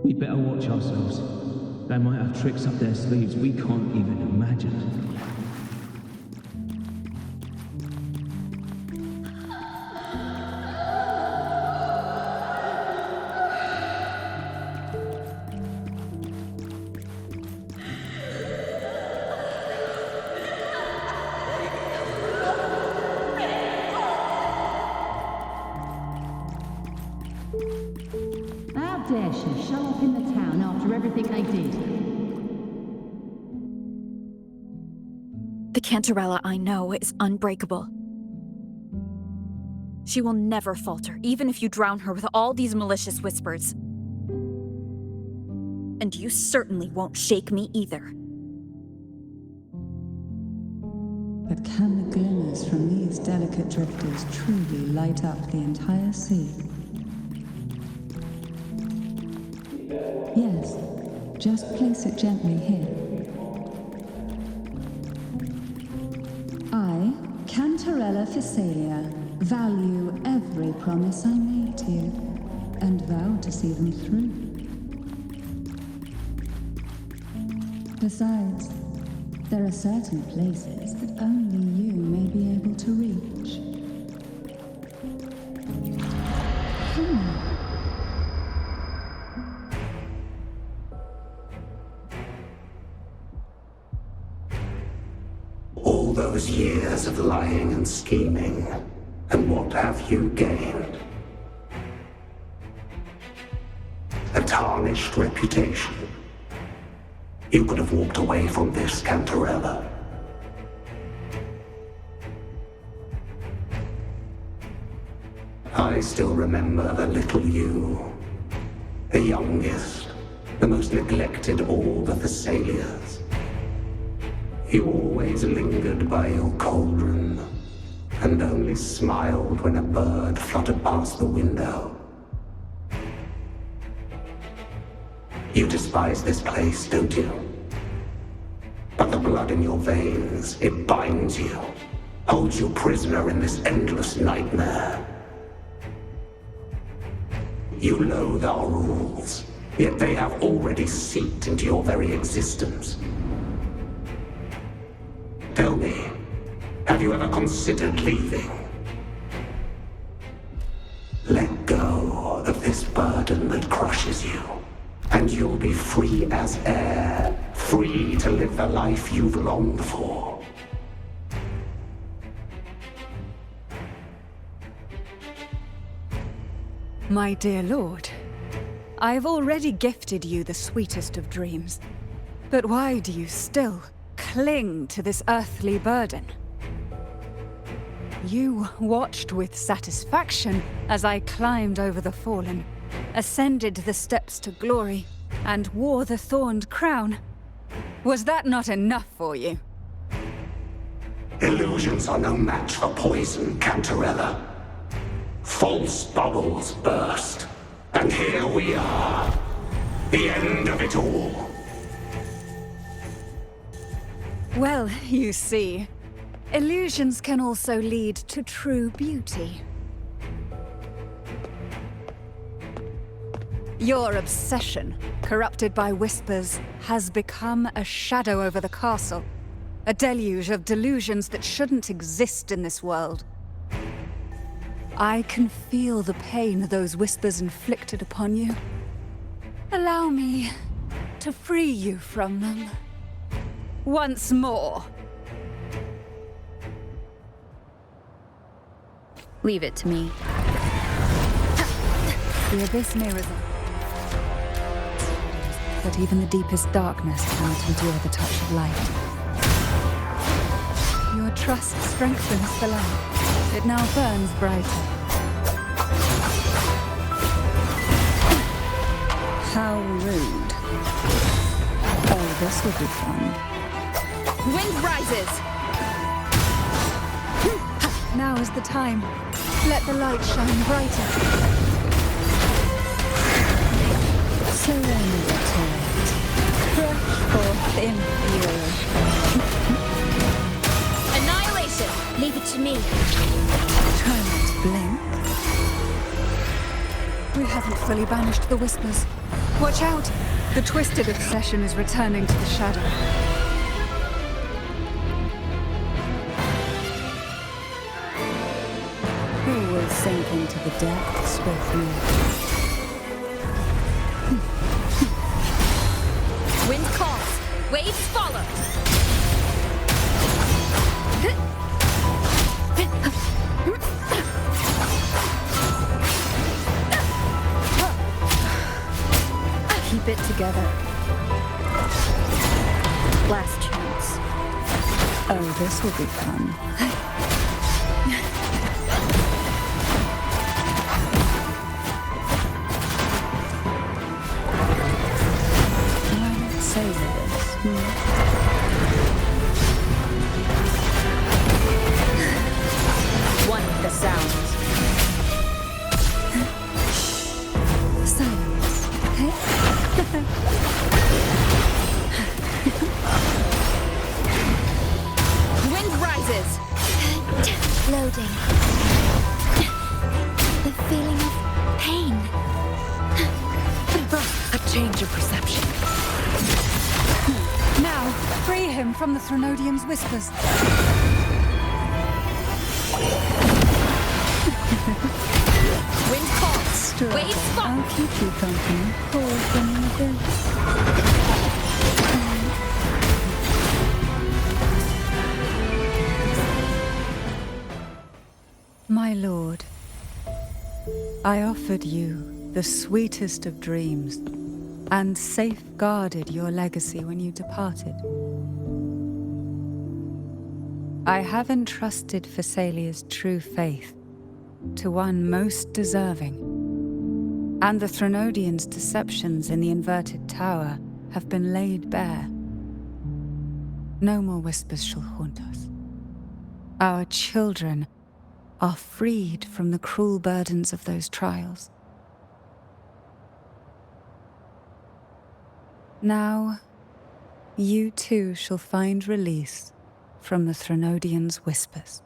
We better watch ourselves. They might have tricks up their sleeves we can't even imagine. How dare she show up in the town after everything they did? The Cantarella I know is unbreakable. She will never falter, even if you drown her with all these malicious whispers. And you certainly won't shake me either. But can the glimmers from these delicate drifters truly light up the entire sea? Yes, just place it gently here. I, Cantarella Physalia, value every promise I made to you, and vow to see them through. Besides, there are certain places that only you may be able to reach. All those years of lying and scheming, and what have you gained? A tarnished reputation. You could have walked away from this, Cantarella. I still remember the little you, the youngest, the most neglected of all the Thessalias. You always lingered by your cauldron, and only smiled when a bird fluttered past the window. You despise this place, don't you? But the blood in your veins, it binds you, holds you prisoner in this endless nightmare. You loathe our rules, yet they have already seeped into your very existence. Tell me, have you ever considered leaving? Let go of this burden that crushes you, and you'll be free as air, free to live the life you've longed for. My dear lord, I have already gifted you the sweetest of dreams. But why do you still cling to this earthly burden? You watched with satisfaction as I climbed over the fallen, ascended the steps to glory, and wore the thorned crown. Was that not enough for you? Illusions are no match for poison, Cantarella. False bubbles burst, and here we are, the end of it all. Well, you see, illusions can also lead to true beauty. Your obsession, corrupted by whispers, has become a shadow over the castle. A deluge of delusions that shouldn't exist in this world. I can feel the pain those whispers inflicted upon you. Allow me to free you from them. Once more. Leave it to me. The abyss may result, but even the deepest darkness cannot endure the touch of light. Your trust strengthens the light. It now burns brighter. How rude. Oh, this will be fun. Wind rises! Now is the time. Let the light shine brighter. Surrender to it. Crush forth in fury. Annihilation! Leave it to me. Try not to blink. We haven't fully banished the whispers. Watch out! The twisted obsession is returning to the shadow. Who will sink into the depths with me? Wind calls. Waves follow. Keep it together. Last chance. Oh, this will be fun. Why not savor this? One with the sounds. Silence. Wind rises. Loading. The feeling of pain. A change of perception. Now, free him from the Threnodian's whispers. Wind calls. Waves follow. I'll keep you company. Call from the abyss. My lord, I offered you the sweetest of dreams and safeguarded your legacy when you departed. I have entrusted Phassalia's true faith to one most deserving, and the Threnodians' deceptions in the inverted tower have been laid bare. No more whispers shall haunt us. Our children are freed from the cruel burdens of those trials. Now, you too shall find release from the Threnodians' whispers.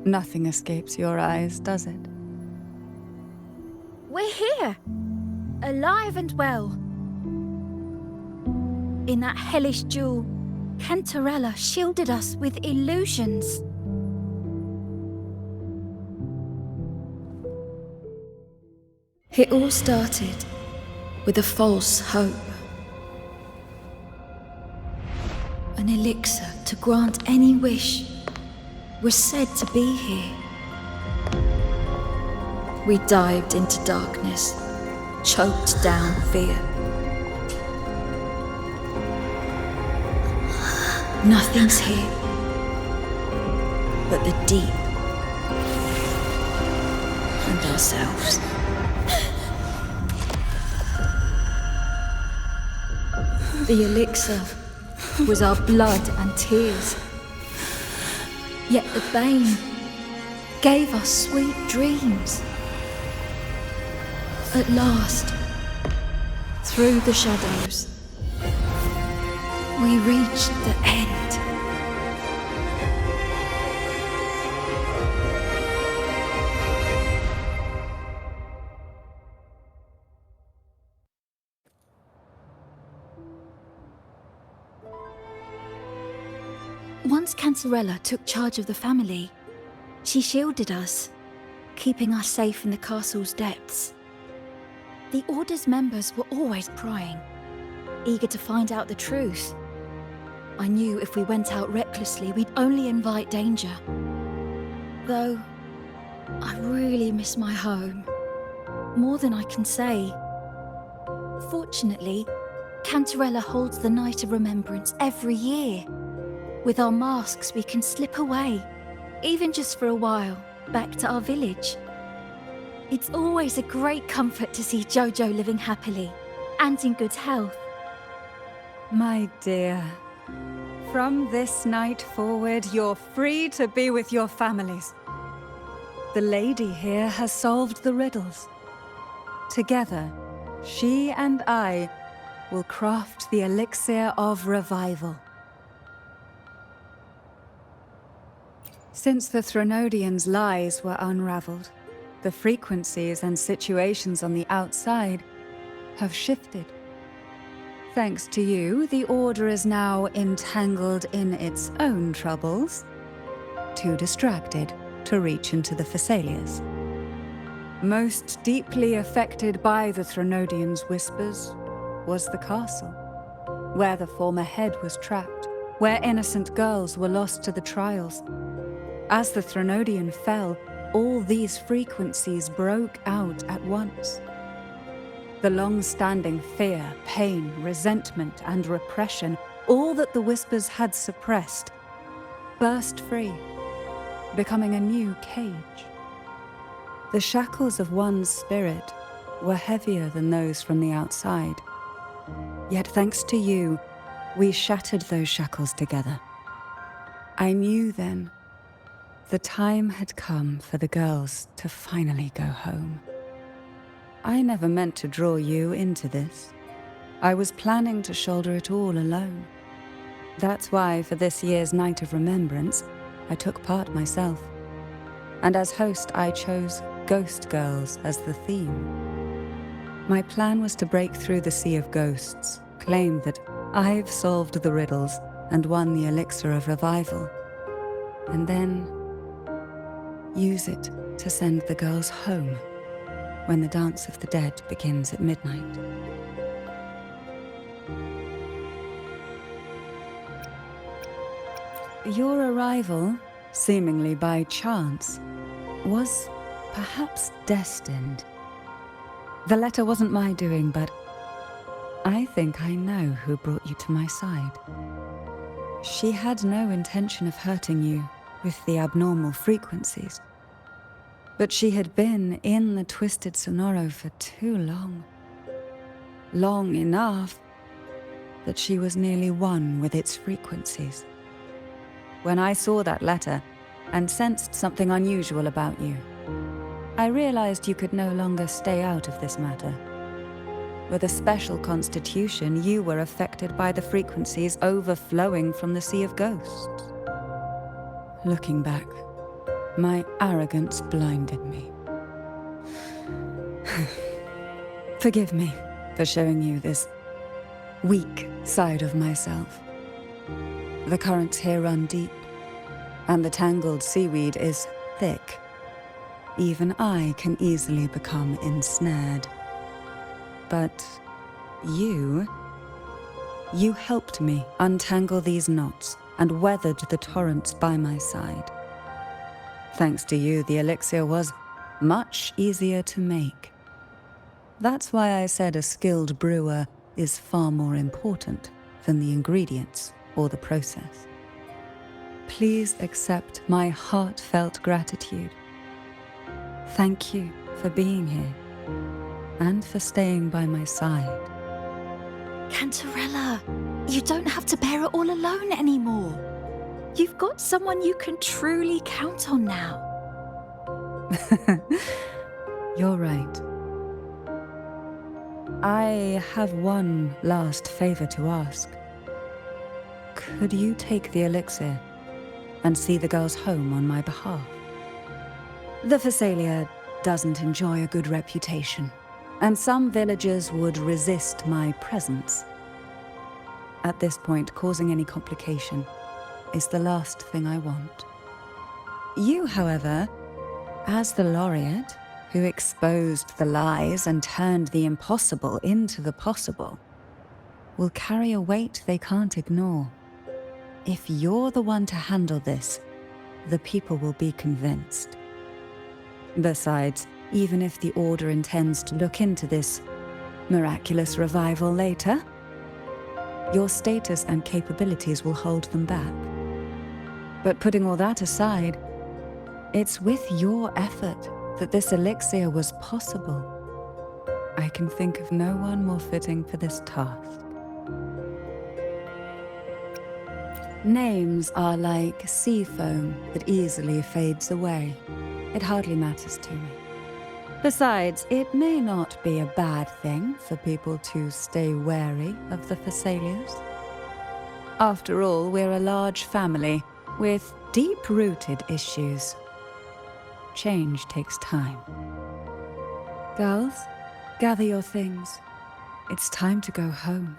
Nothing escapes your eyes, does it? We're here. Alive and well. In that hellish duel, Cantarella shielded us with illusions. It all started with a false hope. An elixir to grant any wish was said to be here. We dived into darkness, choked down fear. Nothing's here. but the deep. And ourselves. The elixir was our blood and tears. Yet the bane gave us sweet dreams. At last, through the shadows, we reached the end. Once Cantarella took charge of the family, she shielded us, keeping us safe in the castle's depths. The Order's members were always prying, eager to find out the truth. I knew if we went out recklessly, we'd only invite danger. Though, I really miss my home, more than I can say. Fortunately, Cantarella holds the Night of Remembrance every year. With our masks, we can slip away, even just for a while, back to our village. It's always a great comfort to see Jojo living happily and in good health. My dear, from this night forward, you're free to be with your families. The lady here has solved the riddles. Together, she and I will craft the elixir of revival. Since the Threnodians' lies were unraveled, the frequencies and situations on the outside have shifted. Thanks to you, the Order is now entangled in its own troubles, too distracted to reach into the Thessalias. Most deeply affected by the Threnodians' whispers was the castle, where the former head was trapped, where innocent girls were lost to the trials. As the Threnodian fell, all these frequencies broke out at once. The long-standing fear, pain, resentment, and repression, all that the whispers had suppressed, burst free, becoming a new cage. The shackles of one's spirit were heavier than those from the outside. Yet thanks to you, we shattered those shackles together. I knew then the time had come for the girls to finally go home. I never meant to draw you into this. I was planning to shoulder it all alone. That's why for this year's Night of Remembrance, I took part myself. And as host, I chose Ghost Girls as the theme. My plan was to break through the sea of ghosts, claim that I've solved the riddles and won the elixir of revival, and then use it to send the girls home when the Dance of the Dead begins at midnight. Your arrival, seemingly by chance, was perhaps destined. The letter wasn't my doing, but I think I know who brought you to my side. She had no intention of hurting you with the abnormal frequencies. But she had been in the Twisted Sonoro for too long. Long enough that she was nearly one with its frequencies. When I saw that letter and sensed something unusual about you, I realized you could no longer stay out of this matter. With a special constitution, you were affected by the frequencies overflowing from the Sea of Ghosts. Looking back, my arrogance blinded me. Forgive me for showing you this weak side of myself. The currents here run deep, and the tangled seaweed is thick. Even I can easily become ensnared. But you helped me untangle these knots and weathered the torrents by my side. Thanks to you, the elixir was much easier to make. That's why I said a skilled brewer is far more important than the ingredients or the process. please accept my heartfelt gratitude. Thank you for being here, and for staying by my side. Cantarella, you don't have to bear it all alone anymore. You've got someone you can truly count on now. You're right. I have one last favor to ask. Could you take the elixir and see the girls home on my behalf? The Phasalia doesn't enjoy a good reputation, and some villagers would resist my presence. At this point, causing any complication is the last thing I want. You, however, as the laureate who exposed the lies and turned the impossible into the possible, will carry a weight they can't ignore. If you're the one to handle this, the people will be convinced. Besides, even if the Order intends to look into this miraculous revival later, your status and capabilities will hold them back. But putting all that aside, it's with your effort that this elixir was possible. I can think of no one more fitting for this task. Names are like sea foam that easily fades away. It hardly matters to me. Besides, it may not be a bad thing for people to stay wary of the Phasalias. After all, we're a large family with deep-rooted issues. Change takes time. Girls, gather your things. It's time to go home.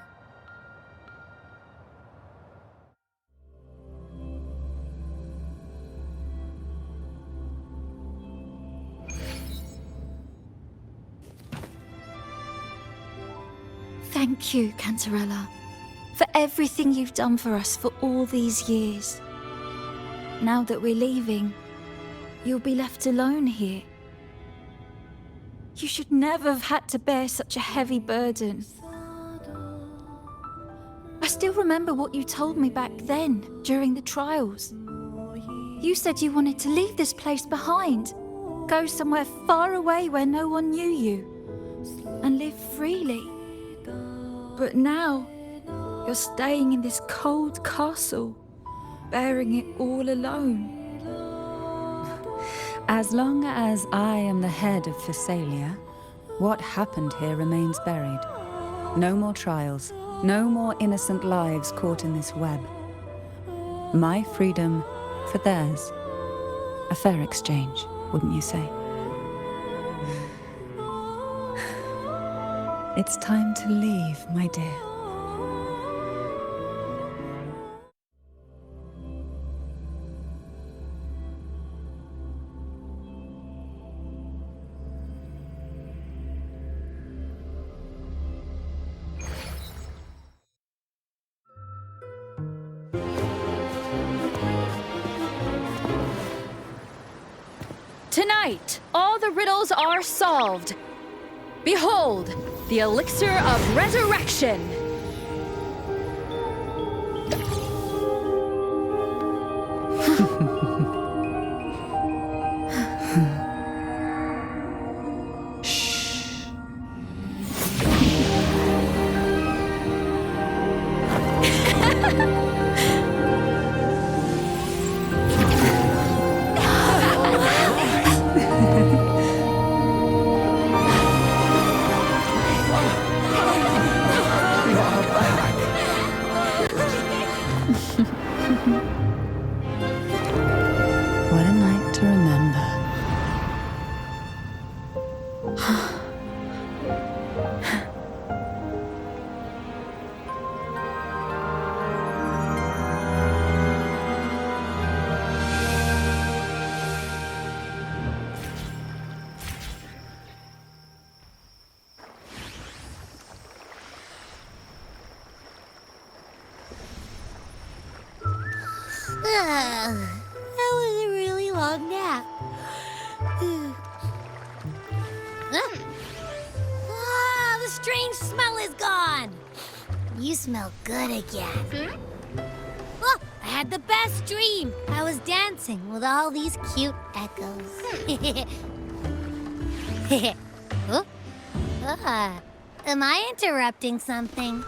Thank you, Cantarella, for everything you've done for us for all these years. Now that we're leaving, you'll be left alone here. You should never have had to bear such a heavy burden. I still remember what you told me back then, during the trials. You said you wanted to leave this place behind, go somewhere far away where no one knew you, and live freely. But now, you're staying in this cold castle, bearing it all alone. As long as I am the head of Phasalia, what happened here remains buried. No more trials, no more innocent lives caught in this web. My freedom for theirs. A fair exchange, wouldn't you say? It's time to leave, my dear. Tonight, all the riddles are solved. Behold, the elixir of resurrection. What a night to remember. That was a really long nap. Ah, the strange smell is gone. You smell good again. Oh, a had the best dream. I was dancing with all these cute echoes. Oh? Am I interrupting something?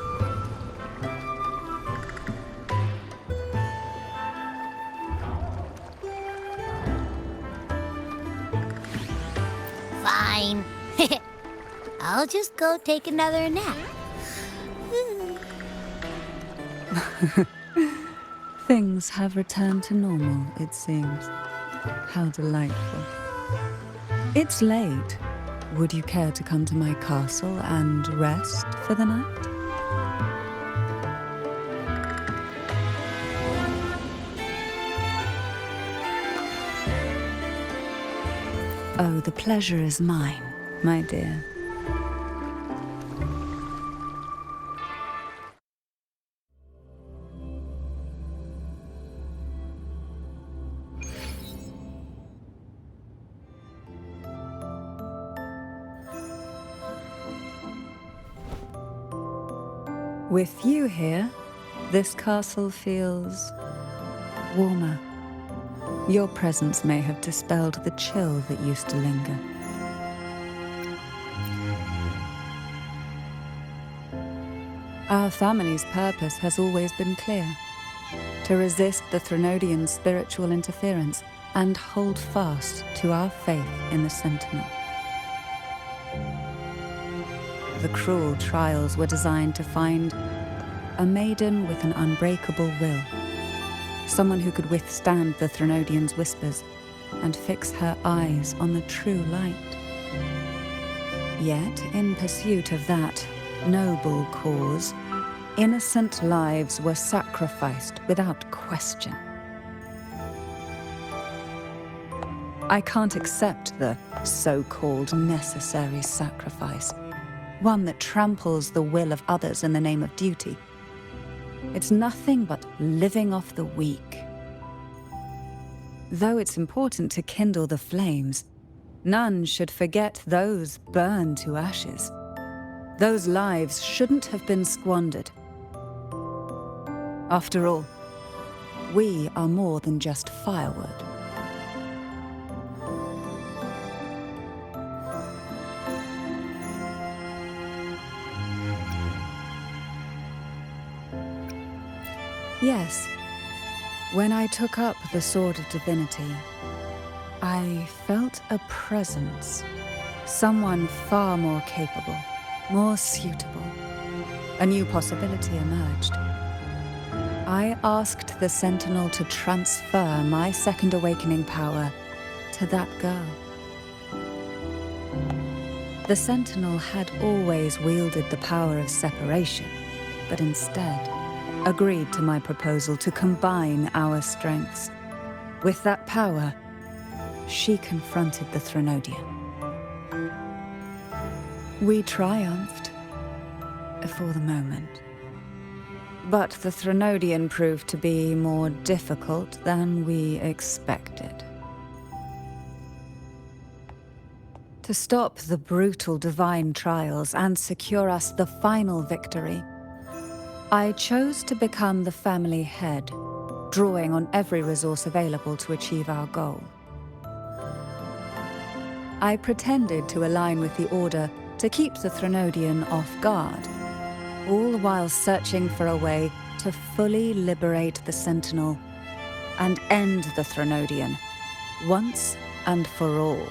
Fine. I'll just go take another nap. Things have returned to normal, it seems. How delightful. It's late. Would you care to come to my castle and rest for the night? Oh, the pleasure is mine, my dear. With you here, this castle feels warmer. Your presence may have dispelled the chill that used to linger. Our family's purpose has always been clear: to resist the Threnodian spiritual interference and hold fast to our faith in the Sentinel. The cruel trials were designed to find a maiden with an unbreakable will, someone who could withstand the Threnodian's whispers and fix her eyes on the true light. Yet, in pursuit of that noble cause, innocent lives were sacrificed without question. I can't accept the so-called necessary sacrifice, one that tramples the will of others in the name of duty. It's nothing but living off the weak. Though it's important to kindle the flames, none should forget those burned to ashes. Those lives shouldn't have been squandered. After all, we are more than just firewood. Yes, when I took up the Sword of Divinity, I felt a presence, someone far more capable, more suitable. A new possibility emerged. I asked the Sentinel to transfer my second awakening power to that girl. The Sentinel had always wielded the power of separation, but instead agreed to my proposal to combine our strengths. With that power, she confronted the Threnodian. We triumphed, for the moment. But the Threnodian proved to be more difficult than we expected. To stop the brutal divine trials and secure us the final victory, I chose to become the family head, drawing on every resource available to achieve our goal. I pretended to align with the Order to keep the Threnodian off guard, all while searching for a way to fully liberate the Sentinel and end the Threnodian, once and for all.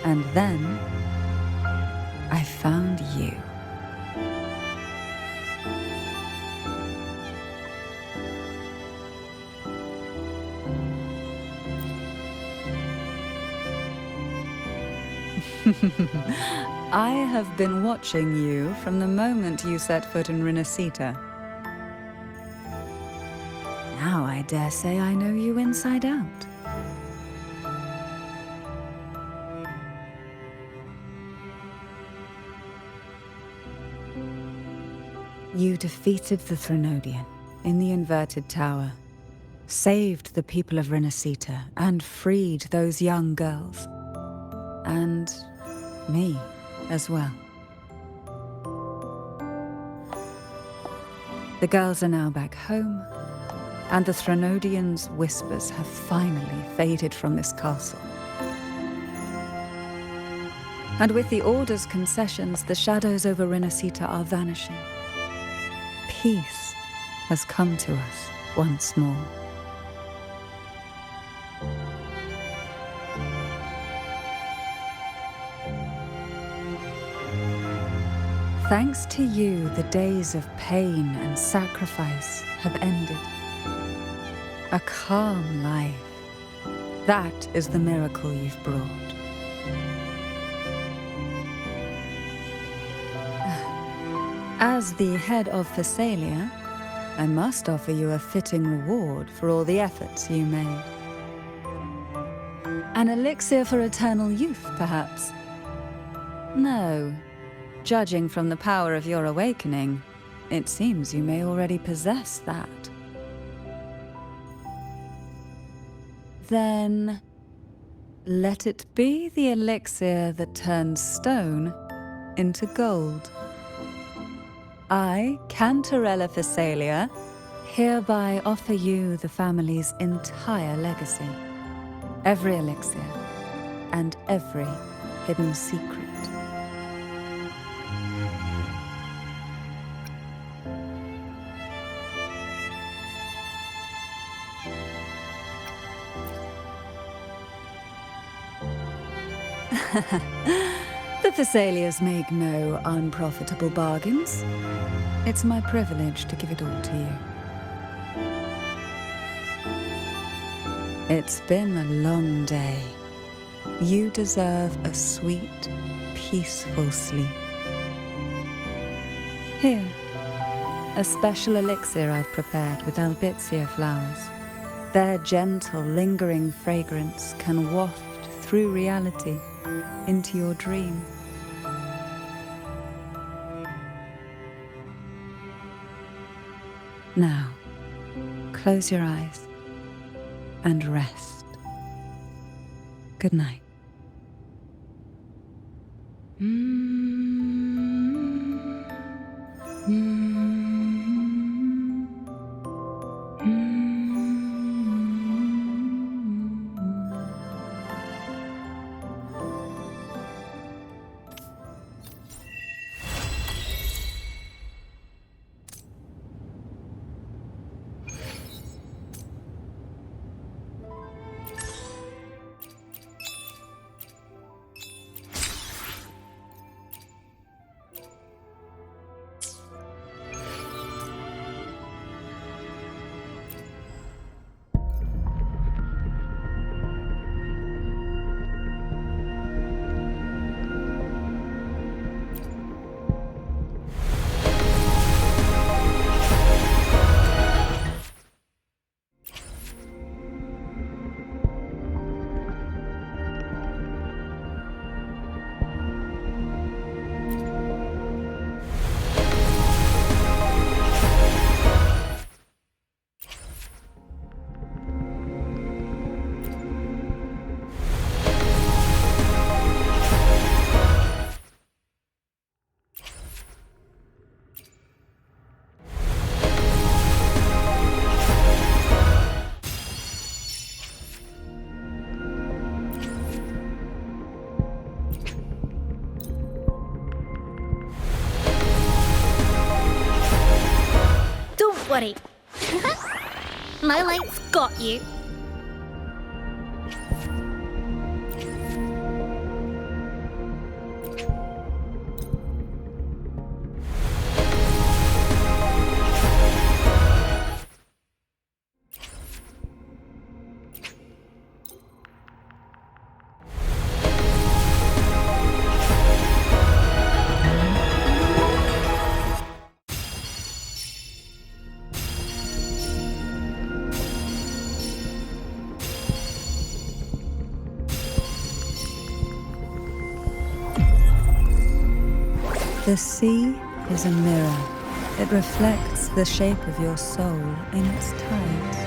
And then, I found you. I have been watching you from the moment you set foot in Renacita. Now I dare say I know you inside out. You defeated the Threnodian in the Inverted Tower, saved the people of Renacita, and freed those young girls. And me. as well. The girls are now back home, and the Threnodians' whispers have finally faded from this castle. And with the Order's concessions, the shadows over Renacita are vanishing. Peace has come to us once more. Thanks to you, the days of pain and sacrifice have ended. A calm life. That is the miracle you've brought. As the head of Thessalia, I must offer you a fitting reward for all the efforts you made. An elixir for eternal youth, perhaps? No. Judging from the power of your awakening, it seems you may already possess that. Then, let it be the elixir that turns stone into gold. I, Cantarella Thessalia, hereby offer you the family's entire legacy. Every elixir and every hidden secret. The Thessalias make no unprofitable bargains. It's my privilege to give it all to you. It's been a long day. You deserve a sweet, peaceful sleep. Here, a special elixir I've prepared with albizia flowers. Their gentle, lingering fragrance can waft through reality into your dream. Now, close your eyes and rest. Good night. Worry. My light's got you. The sea is a mirror. It reflects the shape of your soul in its tides.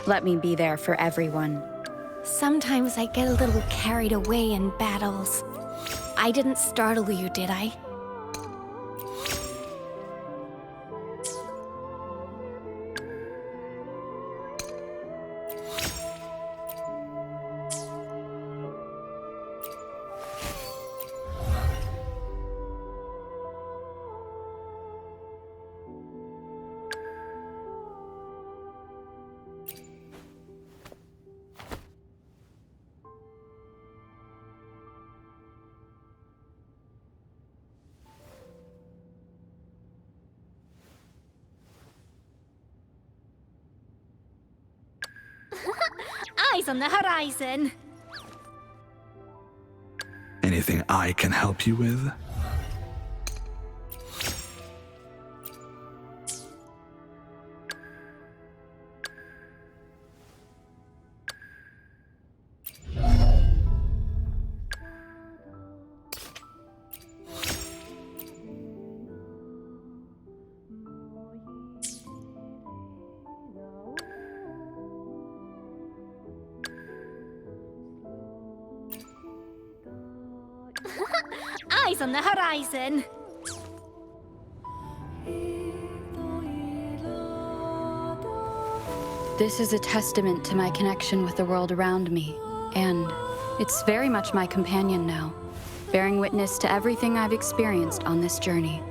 Let me be there for everyone. Sometimes I get a little carried away in battles. I didn't startle you, did I? Eyes on the horizon. Anything I can help you with? Eyes on the horizon. This is a testament to my connection with the world around me, and it's very much my companion now, bearing witness to everything I've experienced on this journey.